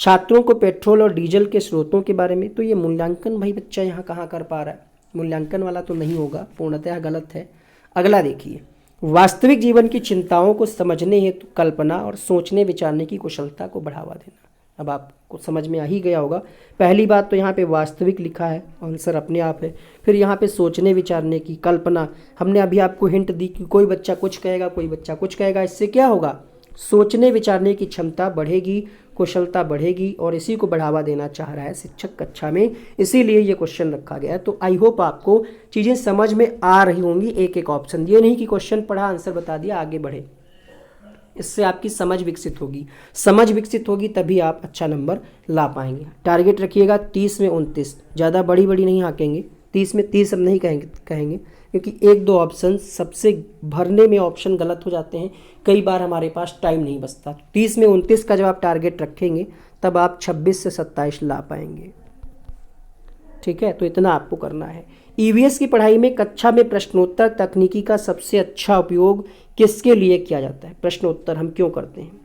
छात्रों को पेट्रोल और डीजल के स्रोतों के बारे में, तो ये मूल्यांकन भाई बच्चा यहाँ कहाँ कर पा रहा है, मूल्यांकन वाला तो नहीं होगा, पूर्णतः गलत है। अगला देखिए, वास्तविक जीवन की चिंताओं को समझने हेतु कल्पना और सोचने विचारने की कुशलता को बढ़ावा देना। अब आपको समझ में आ ही गया होगा। पहली बात तो यहाँ पे वास्तविक लिखा है, आंसर अपने आप है। फिर यहाँ पे सोचने विचारने की, कल्पना, हमने अभी आपको हिंट दी कि कोई बच्चा कुछ कहेगा, कोई बच्चा कुछ कहेगा। इससे क्या होगा, सोचने विचारने की क्षमता बढ़ेगी, कुशलता बढ़ेगी, और इसी को बढ़ावा देना चाह रहा है शिक्षक कक्षा में, इसीलिए ये क्वेश्चन रखा गया है। तो आई होप आपको चीज़ें समझ में आ रही होंगी। एक एक ऑप्शन, ये नहीं कि क्वेश्चन पढ़ा आंसर बता दिया आगे बढ़े। इससे आपकी समझ विकसित होगी, समझ विकसित होगी तभी आप अच्छा नंबर ला पाएंगे। टारगेट रखिएगा 30 में 29, ज़्यादा बड़ी बड़ी नहीं हाँकेंगे। 30 में 30 अब नहीं कहेंगे क्योंकि 1-2 ऑप्शन सबसे भरने में ऑप्शन गलत हो जाते हैं, कई बार हमारे पास टाइम नहीं बचता। 30 में 29 का जब आप टारगेट रखेंगे तब आप 26 से 27 ला पाएंगे। ठीक है, तो इतना आपको करना है। ईवीएस की पढ़ाई में कक्षा में प्रश्नोत्तर तकनीकी का सबसे अच्छा उपयोग किसके लिए किया जाता है। प्रश्नोत्तर हम क्यों करते हैं,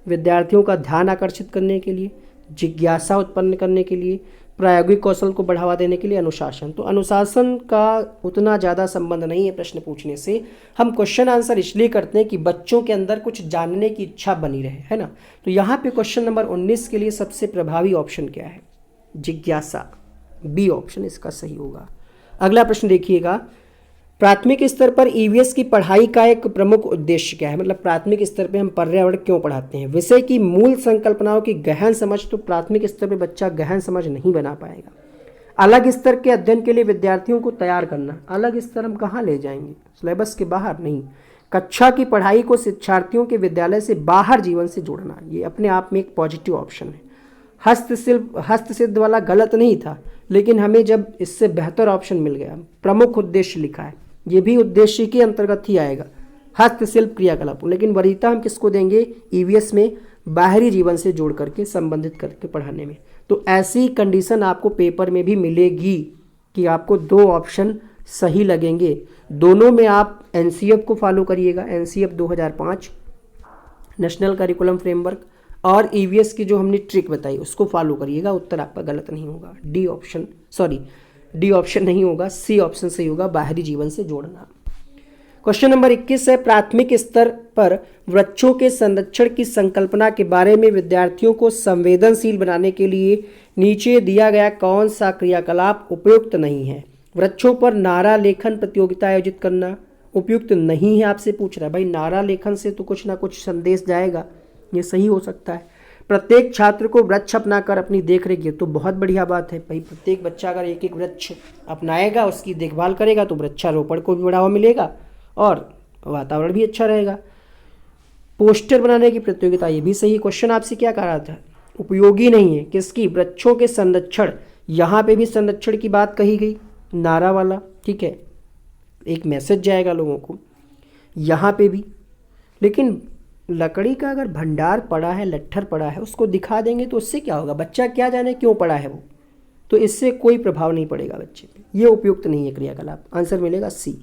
विद्यार्थियों का ध्यान आकर्षित करने के लिए, जिज्ञासा उत्पन्न करने के लिए, प्रायोगिक कौशल को बढ़ावा देने के लिए, अनुशासन। तो अनुशासन का उतना ज़्यादा संबंध नहीं है प्रश्न पूछने से। हम क्वेश्चन आंसर इसलिए करते हैं कि बच्चों के अंदर कुछ जानने की इच्छा बनी रहे, है ना। तो यहाँ पे क्वेश्चन नंबर 19 के लिए सबसे प्रभावी ऑप्शन क्या है, जिज्ञासा, बी ऑप्शन इसका सही होगा। अगला प्रश्न देखिएगा, प्राथमिक स्तर पर ईवीएस की पढ़ाई का एक प्रमुख उद्देश्य क्या है। मतलब प्राथमिक स्तर पे हम पर्यावरण क्यों पढ़ाते हैं। विषय की मूल संकल्पनाओं की गहन समझ, तो प्राथमिक स्तर पे बच्चा गहन समझ नहीं बना पाएगा। अलग स्तर के अध्ययन के लिए विद्यार्थियों को तैयार करना, अलग स्तर हम कहाँ ले जाएंगे, सिलेबस के बाहर नहीं। कक्षा की पढ़ाई को शिक्षार्थियों के विद्यालय से बाहर जीवन से जोड़ना, ये अपने आप में एक पॉजिटिव ऑप्शन है। हस्तशिल्प वाला गलत नहीं था, लेकिन हमें जब इससे बेहतर ऑप्शन मिल गया, प्रमुख उद्देश्य लिखा है, ये भी उद्देश्य के अंतर्गत ही आएगा, हस्तशिल्प क्रियाकलापों। लेकिन वरीयता हम किसको देंगे, ईवीएस में बाहरी जीवन से जोड़ करके संबंधित करके पढ़ाने में। तो ऐसी कंडीशन आपको पेपर में भी मिलेगी कि आपको 2 ऑप्शन सही लगेंगे। दोनों में आप एनसीएफ को फॉलो करिएगा, एनसीएफ 2005 नेशनल करिकुलम फ्रेमवर्क, और ईवीएस की जो हमने ट्रिक बताई उसको फॉलो करिएगा। उत्तर आपका गलत नहीं होगा, डी ऑप्शन नहीं होगा, सी ऑप्शन सही होगा, बाहरी जीवन से जोड़ना। क्वेश्चन नंबर 21 है, प्राथमिक स्तर पर वृक्षों के संरक्षण की संकल्पना के बारे में विद्यार्थियों को संवेदनशील बनाने के लिए नीचे दिया गया कौन सा क्रियाकलाप उपयुक्त नहीं है। वृक्षों पर नारा लेखन प्रतियोगिता आयोजित करना उपयुक्त नहीं है, आपसे पूछ रहा है भाई। नारा लेखन से तो कुछ ना कुछ संदेश जाएगा, ये सही हो सकता है। प्रत्येक छात्र को वृक्ष अपनाकर अपनी देख रेख, तो बहुत बढ़िया बात है भाई। प्रत्येक बच्चा अगर एक एक वृक्ष अपनाएगा, उसकी देखभाल करेगा, तो वृक्षारोपण को भी बढ़ावा मिलेगा और वातावरण भी अच्छा रहेगा। पोस्टर बनाने की प्रतियोगिता, ये भी सही। क्वेश्चन आपसे क्या कह रहा था, उपयोगी नहीं है किसकी, वृक्षों के संरक्षण। यहाँ पे भी संरक्षण की बात कही गई, नारा वाला, ठीक है, एक मैसेज जाएगा लोगों को यहाँ पे भी। लेकिन लकड़ी का अगर भंडार पड़ा है, लट्ठर पड़ा है, उसको दिखा देंगे तो उससे क्या होगा, बच्चा क्या जाने क्यों पड़ा है वो, तो इससे कोई प्रभाव नहीं पड़ेगा बच्चे पे। ये उपयुक्त नहीं है क्रियाकलाप। आंसर मिलेगा सी।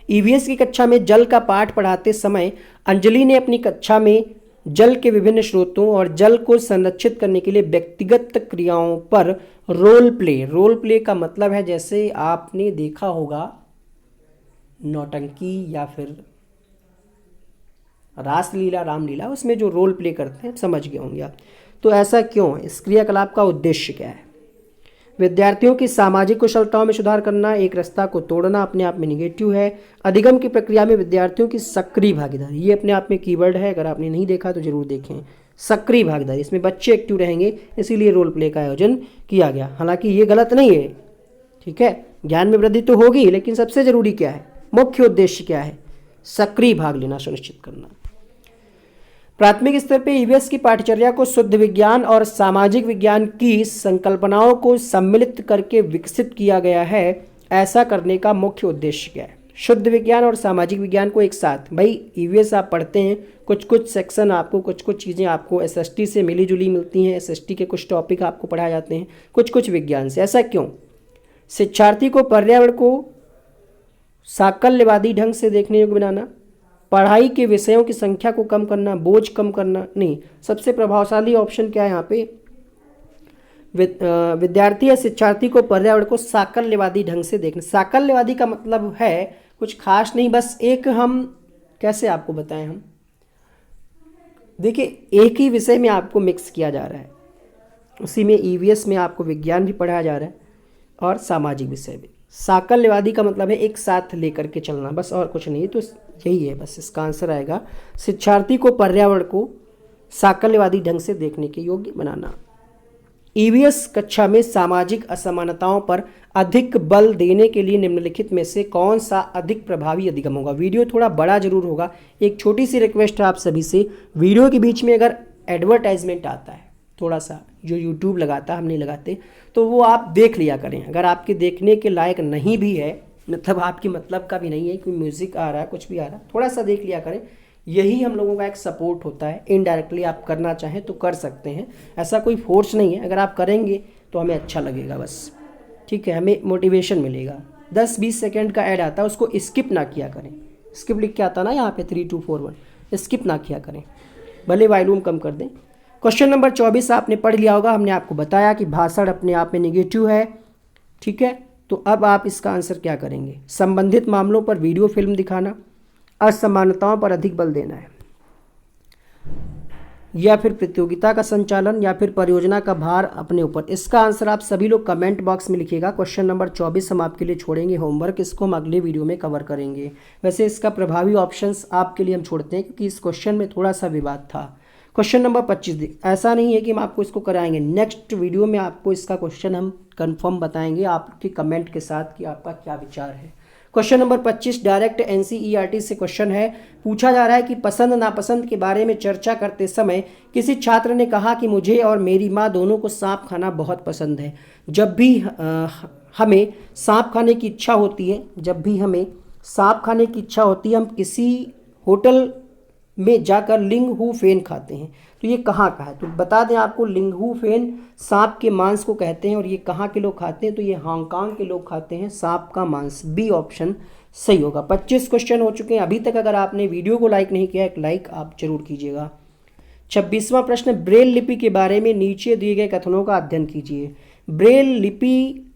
ईवीएस की कक्षा में जल का पाठ पढ़ाते समय अंजलि ने अपनी कक्षा में जल के विभिन्न स्रोतों और जल को संरक्षित करने के लिए व्यक्तिगत क्रियाओं पर रोल प्ले का मतलब है, जैसे आपने देखा होगा नौटंकी या फिर रासलीला, रामलीला, उसमें जो रोल प्ले करते हैं, समझ गए होंगे आप। तो ऐसा क्यों है, इस क्रियाकलाप का उद्देश्य क्या है। विद्यार्थियों की सामाजिक कुशलताओं में सुधार करना, एक रास्ता को तोड़ना अपने आप में निगेटिव है। अधिगम की प्रक्रिया में विद्यार्थियों की सक्रिय भागीदारी, ये अपने आप में कीवर्ड है, अगर आपने नहीं देखा तो जरूर देखें। सक्रिय भागीदारी, इसमें बच्चे एक्टिव रहेंगे, इसीलिए रोल प्ले का आयोजन किया गया। हालांकि ये गलत नहीं है, ठीक है, ज्ञान में वृद्धि तो होगी, लेकिन सबसे जरूरी क्या है, मुख्य उद्देश्य क्या है, सक्रिय भाग लेना सुनिश्चित करना। प्राथमिक स्तर पे ईवीएस की पाठ्यचर्या को शुद्ध विज्ञान और सामाजिक विज्ञान की संकल्पनाओं को सम्मिलित करके विकसित किया गया है। ऐसा करने का मुख्य उद्देश्य क्या है, शुद्ध विज्ञान और सामाजिक विज्ञान को एक साथ। भाई ईवीएस आप पढ़ते हैं, कुछ कुछ सेक्शन आपको, कुछ कुछ चीज़ें आपको एसएसटी से मिली जुली मिलती हैं, एसएसटी के कुछ टॉपिक आपको पढ़ाए जाते हैं, कुछ कुछ विज्ञान से। ऐसा क्यों, शिक्षार्थी को पर्यावरण को साकल्यवादी ढंग से देखने योग्य बनाना, पढ़ाई के विषयों की संख्या को कम करना, बोझ कम करना नहीं। सबसे प्रभावशाली ऑप्शन क्या है यहाँ पे, विद्यार्थी या शिक्षार्थी को पर्यावरण को साकल्यवादी ढंग से देखना। साकल्यवादी का मतलब है कुछ खास नहीं, बस एक, हम कैसे आपको बताएं, हम देखिए एक ही विषय में आपको मिक्स किया जा रहा है, उसी में ईवीएस में आपको विज्ञान भी पढ़ाया जा रहा है और सामाजिक विषय भी। साकल्यवादी का मतलब है एक साथ लेकर के चलना, बस और कुछ नहीं। तो यही है, बस इसका आंसर आएगा शिक्षार्थी को पर्यावरण को साकल्यवादी ढंग से देखने के योग्य बनाना। ईवीएस कक्षा में सामाजिक असमानताओं पर अधिक बल देने के लिए निम्नलिखित में से कौन सा अधिक प्रभावी अधिगम होगा। वीडियो थोड़ा बड़ा जरूर होगा, एक छोटी सी रिक्वेस्ट है आप सभी से, वीडियो के बीच में अगर एडवर्टाइजमेंट आता है थोड़ा सा, जो यूट्यूब लगाता है, हम नहीं लगाते, तो वो आप देख लिया करें। अगर आपके देखने के लायक नहीं भी है, मतलब आपकी मतलब का भी नहीं है, कोई म्यूज़िक आ रहा है, कुछ भी आ रहा है, थोड़ा सा देख लिया करें। यही हम लोगों का एक सपोर्ट होता है, इनडायरेक्टली आप करना चाहें तो कर सकते हैं, ऐसा कोई फोर्स नहीं है। अगर आप करेंगे तो हमें अच्छा लगेगा बस, ठीक है, हमें मोटिवेशन मिलेगा। 10-20 सेकेंड का ऐड आता है, उसको स्किप ना किया करें। स्किप लिख के आता ना यहाँ पे 3 2 4 1, स्किप ना किया करें, भले वॉल्यूम कम कर दें। क्वेश्चन नंबर 24 आपने पढ़ लिया होगा, हमने आपको बताया कि भाषण अपने आप में नेगेटिव है, ठीक है। तो अब आप इसका आंसर क्या करेंगे, संबंधित मामलों पर वीडियो फिल्म दिखाना, असमानताओं पर अधिक बल देना है, या फिर प्रतियोगिता का संचालन, या फिर परियोजना का भार अपने ऊपर। इसका आंसर आप सभी लोग कमेंट बॉक्स में लिखिएगा। क्वेश्चन नंबर 24 हम आपके लिए छोड़ेंगे होमवर्क, इसको हम अगले वीडियो में कवर करेंगे। वैसे इसका प्रभावी ऑप्शंस आपके लिए हम छोड़ते हैं, क्योंकि इस क्वेश्चन में थोड़ा सा विवाद था। क्वेश्चन नंबर 25, ऐसा नहीं है कि हम आपको इसको कराएंगे, नेक्स्ट वीडियो में आपको इसका क्वेश्चन हम कंफर्म बताएंगे आपके कमेंट के साथ कि आपका क्या विचार है। क्वेश्चन नंबर 25 डायरेक्ट एनसीईआरटी से क्वेश्चन है। पूछा जा रहा है कि पसंद नापसंद के बारे में चर्चा करते समय किसी छात्र ने कहा कि मुझे और मेरी माँ दोनों को सांप खाना बहुत पसंद है। जब भी हमें सांप खाने की इच्छा होती है, हम किसी होटल में जाकर लिंगहू फेन खाते हैं। तो ये कहाँ का है, तो बता दें आपको, लिंगहू फेन सांप के मांस को कहते हैं, और ये कहाँ के लोग खाते हैं, तो ये हांगकांग के लोग खाते हैं सांप का मांस। बी ऑप्शन सही होगा। 25 क्वेश्चन हो चुके हैं अभी तक। अगर आपने वीडियो को लाइक नहीं किया, एक लाइक आप जरूर कीजिएगा। 26वां प्रश्न, ब्रेल लिपि के बारे में नीचे दिए गए कथनों का अध्ययन कीजिए। ब्रेल लिपि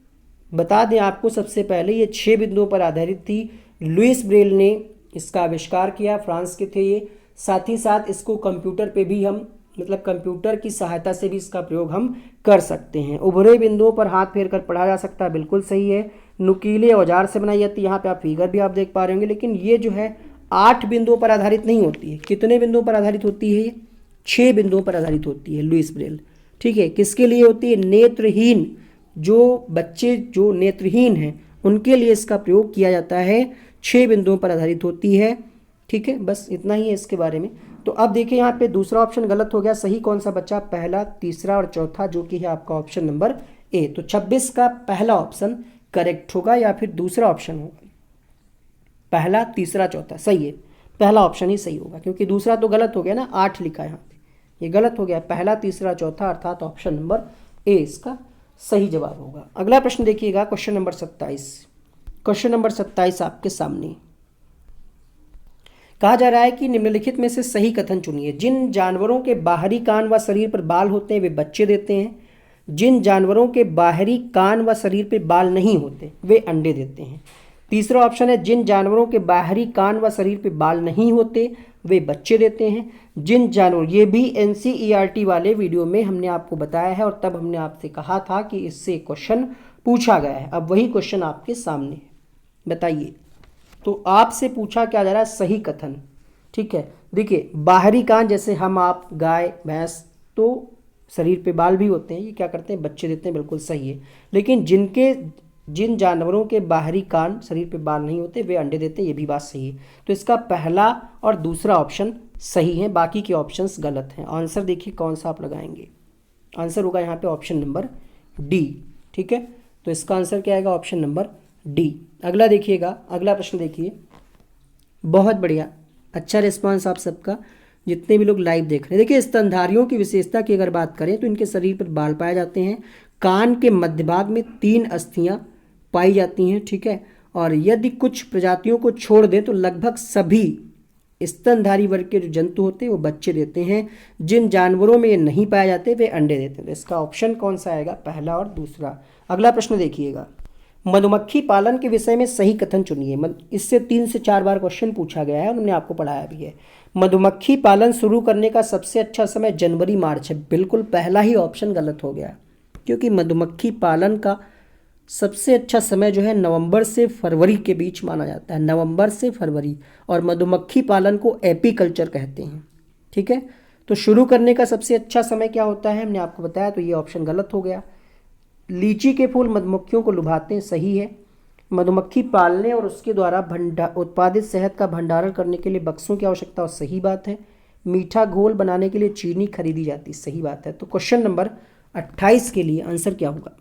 बता दें आपको, सबसे पहले ये 6 बिंदुओं पर आधारित थी। लुइस ब्रेल ने इसका आविष्कार किया, फ्रांस के थे ये। साथ ही साथ इसको कंप्यूटर पे भी हम मतलब कंप्यूटर की सहायता से भी इसका प्रयोग हम कर सकते हैं। उभरे बिंदुओं पर हाथ फेर कर पढ़ा जा सकता है, बिल्कुल सही है। नुकीले औजार से बनाई जाती है, यहाँ पे आप फिगर भी आप देख पा रहे होंगे। लेकिन ये जो है 8 बिंदुओं पर आधारित नहीं होती है। कितने बिंदुओं पर आधारित होती है? ये 6 बिंदुओं पर आधारित होती है लुईस ब्रेल। ठीक है, किसके लिए होती है? नेत्रहीन, जो बच्चे जो नेत्रहीन हैं उनके लिए इसका प्रयोग किया जाता है। 6 बिंदुओं पर आधारित होती है। ठीक है, बस इतना ही है इसके बारे में। तो अब देखिए यहाँ पे दूसरा ऑप्शन गलत हो गया, सही कौन सा बचा? पहला, तीसरा और चौथा, जो कि है आपका ऑप्शन नंबर ए। तो 26 का पहला ऑप्शन करेक्ट होगा या फिर दूसरा ऑप्शन होगा? पहला, तीसरा, चौथा, सही है, पहला ऑप्शन ही सही होगा, क्योंकि दूसरा तो गलत हो गया ना, 8 लिखा है यहाँ पे, ये गलत हो गया। पहला, तीसरा, चौथा, अर्थात ऑप्शन नंबर ए इसका सही जवाब होगा। अगला प्रश्न देखिएगा, क्वेश्चन नंबर 27। क्वेश्चन नंबर 27 आपके सामने कहा जा रहा है कि निम्नलिखित में से सही कथन चुनिए। जिन जानवरों के बाहरी कान व शरीर पर बाल होते हैं वे बच्चे देते हैं। जिन जानवरों के बाहरी कान व शरीर पर बाल नहीं होते वे अंडे देते हैं। तीसरा ऑप्शन है जिन जानवरों के बाहरी कान व शरीर पर बाल नहीं होते वे बच्चे देते हैं। जिन जानवर, ये भी NCERT वाले वीडियो में हमने आपको बताया है और तब हमने आपसे कहा था कि इससे क्वेश्चन पूछा गया है। अब वही क्वेश्चन आपके सामने है, बताइए। तो आपसे पूछा क्या जा रहा है? सही कथन। ठीक है, देखिए बाहरी कान, जैसे हम, आप, गाय, भैंस, तो शरीर पे बाल भी होते हैं, ये क्या करते हैं? बच्चे देते हैं, बिल्कुल सही है। लेकिन जिन जानवरों के बाहरी कान, शरीर पे बाल नहीं होते वे अंडे देते हैं, ये भी बात सही है। तो इसका पहला और दूसरा ऑप्शन सही है, बाकी के ऑप्शंस गलत हैं। आंसर देखिए कौन सा आप लगाएंगे। आंसर होगा यहाँ पे ऑप्शन नंबर डी। ठीक है, तो इसका आंसर क्या आएगा? Option number D. अगला देखिएगा, अगला प्रश्न देखिए। बहुत बढ़िया, अच्छा रिस्पांस आप सबका, जितने भी लोग लाइव देख रहे हैं। देखिए स्तनधारियों की विशेषता की अगर बात करें तो इनके शरीर पर बाल पाए जाते हैं। कान के मध्य भाग में 3 अस्थियां पाई जाती हैं। ठीक है, और यदि कुछ प्रजातियों को छोड़ दें तो लगभग सभी स्तनधारी वर्ग के जो जंतु होते हैं वो बच्चे देते हैं। जिन जानवरों में ये नहीं पाए जाते वे अंडे देते हैं। तो इसका ऑप्शन कौन सा आएगा? पहला और दूसरा। अगला प्रश्न देखिएगा, मधुमक्खी पालन के विषय में सही कथन चुनिए। इससे 3 से 4 बार क्वेश्चन पूछा गया है और हमने आपको पढ़ाया भी है। मधुमक्खी पालन शुरू करने का सबसे अच्छा समय जनवरी मार्च है। बिल्कुल पहला ही ऑप्शन गलत हो गया, क्योंकि मधुमक्खी पालन का सबसे अच्छा समय जो है नवंबर से फरवरी के बीच माना जाता है, नवंबर से फरवरी। और मधुमक्खी पालन को एपीकल्चर कहते हैं। ठीक है, तो शुरू करने का सबसे अच्छा समय क्या होता है, हमने आपको बताया, तो ये ऑप्शन गलत हो गया। लीची के फूल मधुमक्खियों को लुभाते हैं, सही है। मधुमक्खी पालने और उसके द्वारा उत्पादित शहद का भंडारण करने के लिए बक्सों की आवश्यकता हो, सही बात है। मीठा घोल बनाने के लिए चीनी खरीदी जाती, सही बात है। तो क्वेश्चन नंबर 28 के लिए आंसर क्या होगा?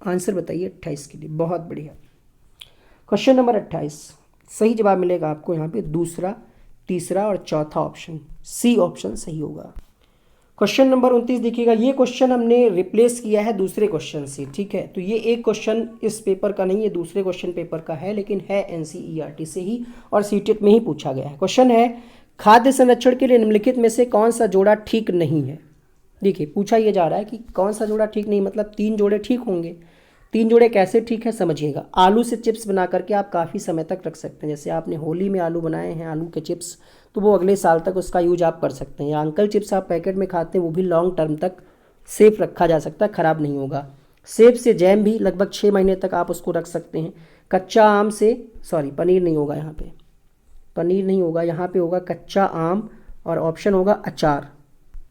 आंसर बताइए 28 के लिए। बहुत बढ़िया, क्वेश्चन नंबर 28 सही जवाब मिलेगा आपको यहाँ पे दूसरा, तीसरा और चौथा ऑप्शन, सी ऑप्शन सही होगा। क्वेश्चन नंबर 29 देखिएगा, ये क्वेश्चन हमने रिप्लेस किया है दूसरे क्वेश्चन से। ठीक है, तो ये एक क्वेश्चन इस पेपर का नहीं है, दूसरे क्वेश्चन पेपर का है, लेकिन है NCERT से ही और CTET में ही पूछा गया है। क्वेश्चन है, खाद्य संरक्षण के लिए निम्नलिखित में से कौन सा जोड़ा ठीक नहीं है? देखिए पूछा यह जा रहा है कि कौन सा जोड़ा ठीक नहीं, मतलब 3 जोड़े ठीक होंगे। 3 जोड़े कैसे ठीक है समझिएगा। आलू से चिप्स बना करके आप काफ़ी समय तक रख सकते हैं। जैसे आपने होली में आलू बनाए हैं, आलू के चिप्स, तो वो अगले साल तक उसका यूज आप कर सकते हैं। या अंकल चिप्स आप पैकेट में खाते हैं, वो भी लॉन्ग टर्म तक सेफ रखा जा सकता है, ख़राब नहीं होगा। सेब से जैम भी लगभग 6 महीने तक आप उसको रख सकते हैं। कच्चा आम से, सॉरी पनीर नहीं होगा यहाँ पे, पनीर नहीं होगा, यहाँ पे होगा कच्चा आम और ऑप्शन होगा अचार।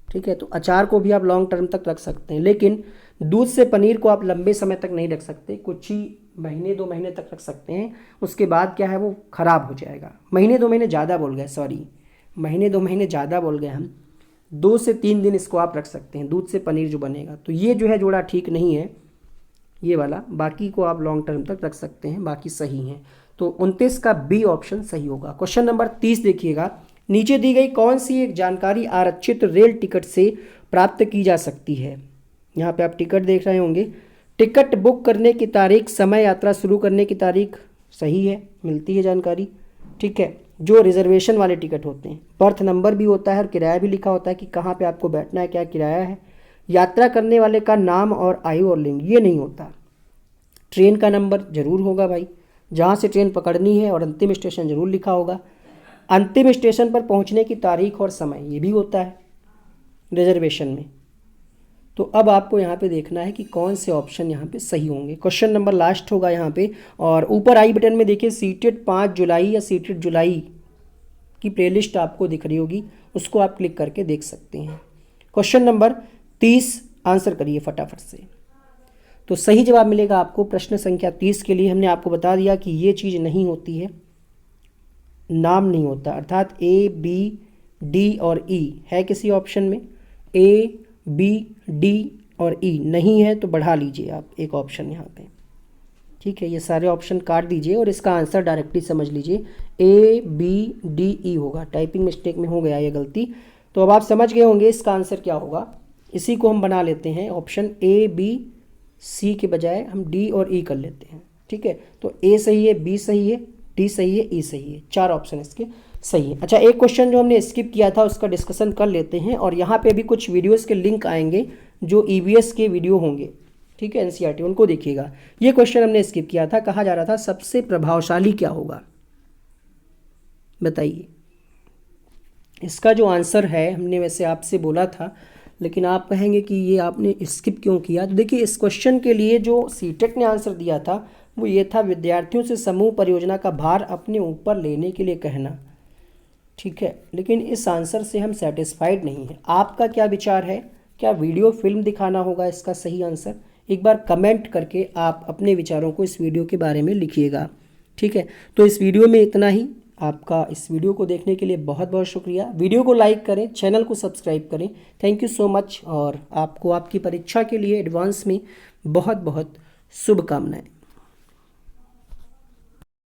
ठीक है, तो अचार को भी आप लॉन्ग टर्म तक रख सकते हैं, लेकिन दूध से पनीर को आप लंबे समय तक नहीं रख सकते, कुछ ही महीने 2 महीने तक रख सकते हैं। उसके बाद क्या है, वो ख़राब हो जाएगा। महीने 2 महीने ज़्यादा बोल गए, सॉरी महीने 2 महीने ज़्यादा बोल गए हम। 2 से 3 दिन इसको आप रख सकते हैं, दूध से पनीर जो बनेगा। तो ये जो है जोड़ा ठीक नहीं है, ये वाला। बाकी को आप लॉन्ग टर्म तक रख सकते हैं, बाकी सही हैं। तो 29 का बी ऑप्शन सही होगा। क्वेश्चन नंबर 30 देखिएगा, नीचे दी गई कौन सी एक जानकारी आरक्षित रेल टिकट से प्राप्त की जा सकती है? यहाँ पे आप टिकट देख रहे होंगे। टिकट बुक करने की तारीख, समय, यात्रा शुरू करने की तारीख, सही है, मिलती है जानकारी। ठीक है, जो रिजर्वेशन वाले टिकट होते हैं, बर्थ नंबर भी होता है और किराया भी लिखा होता है कि कहाँ पे आपको बैठना है, क्या किराया है। यात्रा करने वाले का नाम और आयु और लिंग, ये नहीं होता। ट्रेन का नंबर जरूर होगा भाई, जहाँ से ट्रेन पकड़नी है और अंतिम स्टेशन जरूर लिखा होगा। अंतिम स्टेशन पर पहुंचने की तारीख और समय, ये भी होता है रिजर्वेशन में। तो अब आपको यहाँ पे देखना है कि कौन से ऑप्शन यहाँ पे सही होंगे। क्वेश्चन नंबर लास्ट होगा यहाँ पे, और ऊपर आई बटन में देखिए सीटेड 5 जुलाई या सीटेड जुलाई की प्लेलिस्ट आपको दिख रही होगी, उसको आप क्लिक करके देख सकते हैं। क्वेश्चन नंबर 30 आंसर करिए फटाफट से। तो सही जवाब मिलेगा आपको प्रश्न संख्या 30 के लिए। हमने आपको बता दिया कि ये चीज़ नहीं होती है, नाम नहीं होता, अर्थात ए बी डी और ई है किसी ऑप्शन में, ए बी डी और ई नहीं है तो बढ़ा लीजिए आप एक ऑप्शन यहाँ पे, ठीक है। ये सारे ऑप्शन काट दीजिए और इसका आंसर डायरेक्टली समझ लीजिए, ए बी डी ई होगा। टाइपिंग मिस्टेक में हो गया ये गलती। तो अब आप समझ गए होंगे इसका आंसर क्या होगा। इसी को हम बना लेते हैं, ऑप्शन ए बी सी के बजाय हम डी और ई कर लेते हैं, ठीक है। तो ए सही है, बी सही है, डी सही है, ई सही है, 4 ऑप्शन इसके सही है। अच्छा, एक क्वेश्चन जो हमने स्किप किया था उसका डिस्कशन कर लेते हैं, और यहाँ पे भी कुछ वीडियोस के लिंक आएंगे जो ईवीएस के वीडियो होंगे, ठीक है, एनसीईआरटी, उनको देखिएगा। ये क्वेश्चन हमने स्किप किया था, कहा जा रहा था सबसे प्रभावशाली क्या होगा, बताइए। इसका जो आंसर है, हमने वैसे आपसे बोला था लेकिन आप कहेंगे कि ये आपने स्किप क्यों किया। तो देखिए, इस क्वेश्चन के लिए जो सीटेट ने आंसर दिया था वो ये था, विद्यार्थियों से समूह परियोजना का भार अपने ऊपर लेने के लिए कहना, ठीक है। लेकिन इस आंसर से हम सेटिस्फाइड नहीं है। आपका क्या विचार है, क्या वीडियो फिल्म दिखाना होगा इसका सही आंसर? एक बार कमेंट करके आप अपने विचारों को इस वीडियो के बारे में लिखिएगा, ठीक है। तो इस वीडियो में इतना ही। आपका इस वीडियो को देखने के लिए बहुत बहुत शुक्रिया। वीडियो को लाइक करें, चैनल को सब्सक्राइब करें। थैंक यू सो मच, और आपको आपकी परीक्षा के लिए एडवांस में बहुत बहुत शुभकामनाएं।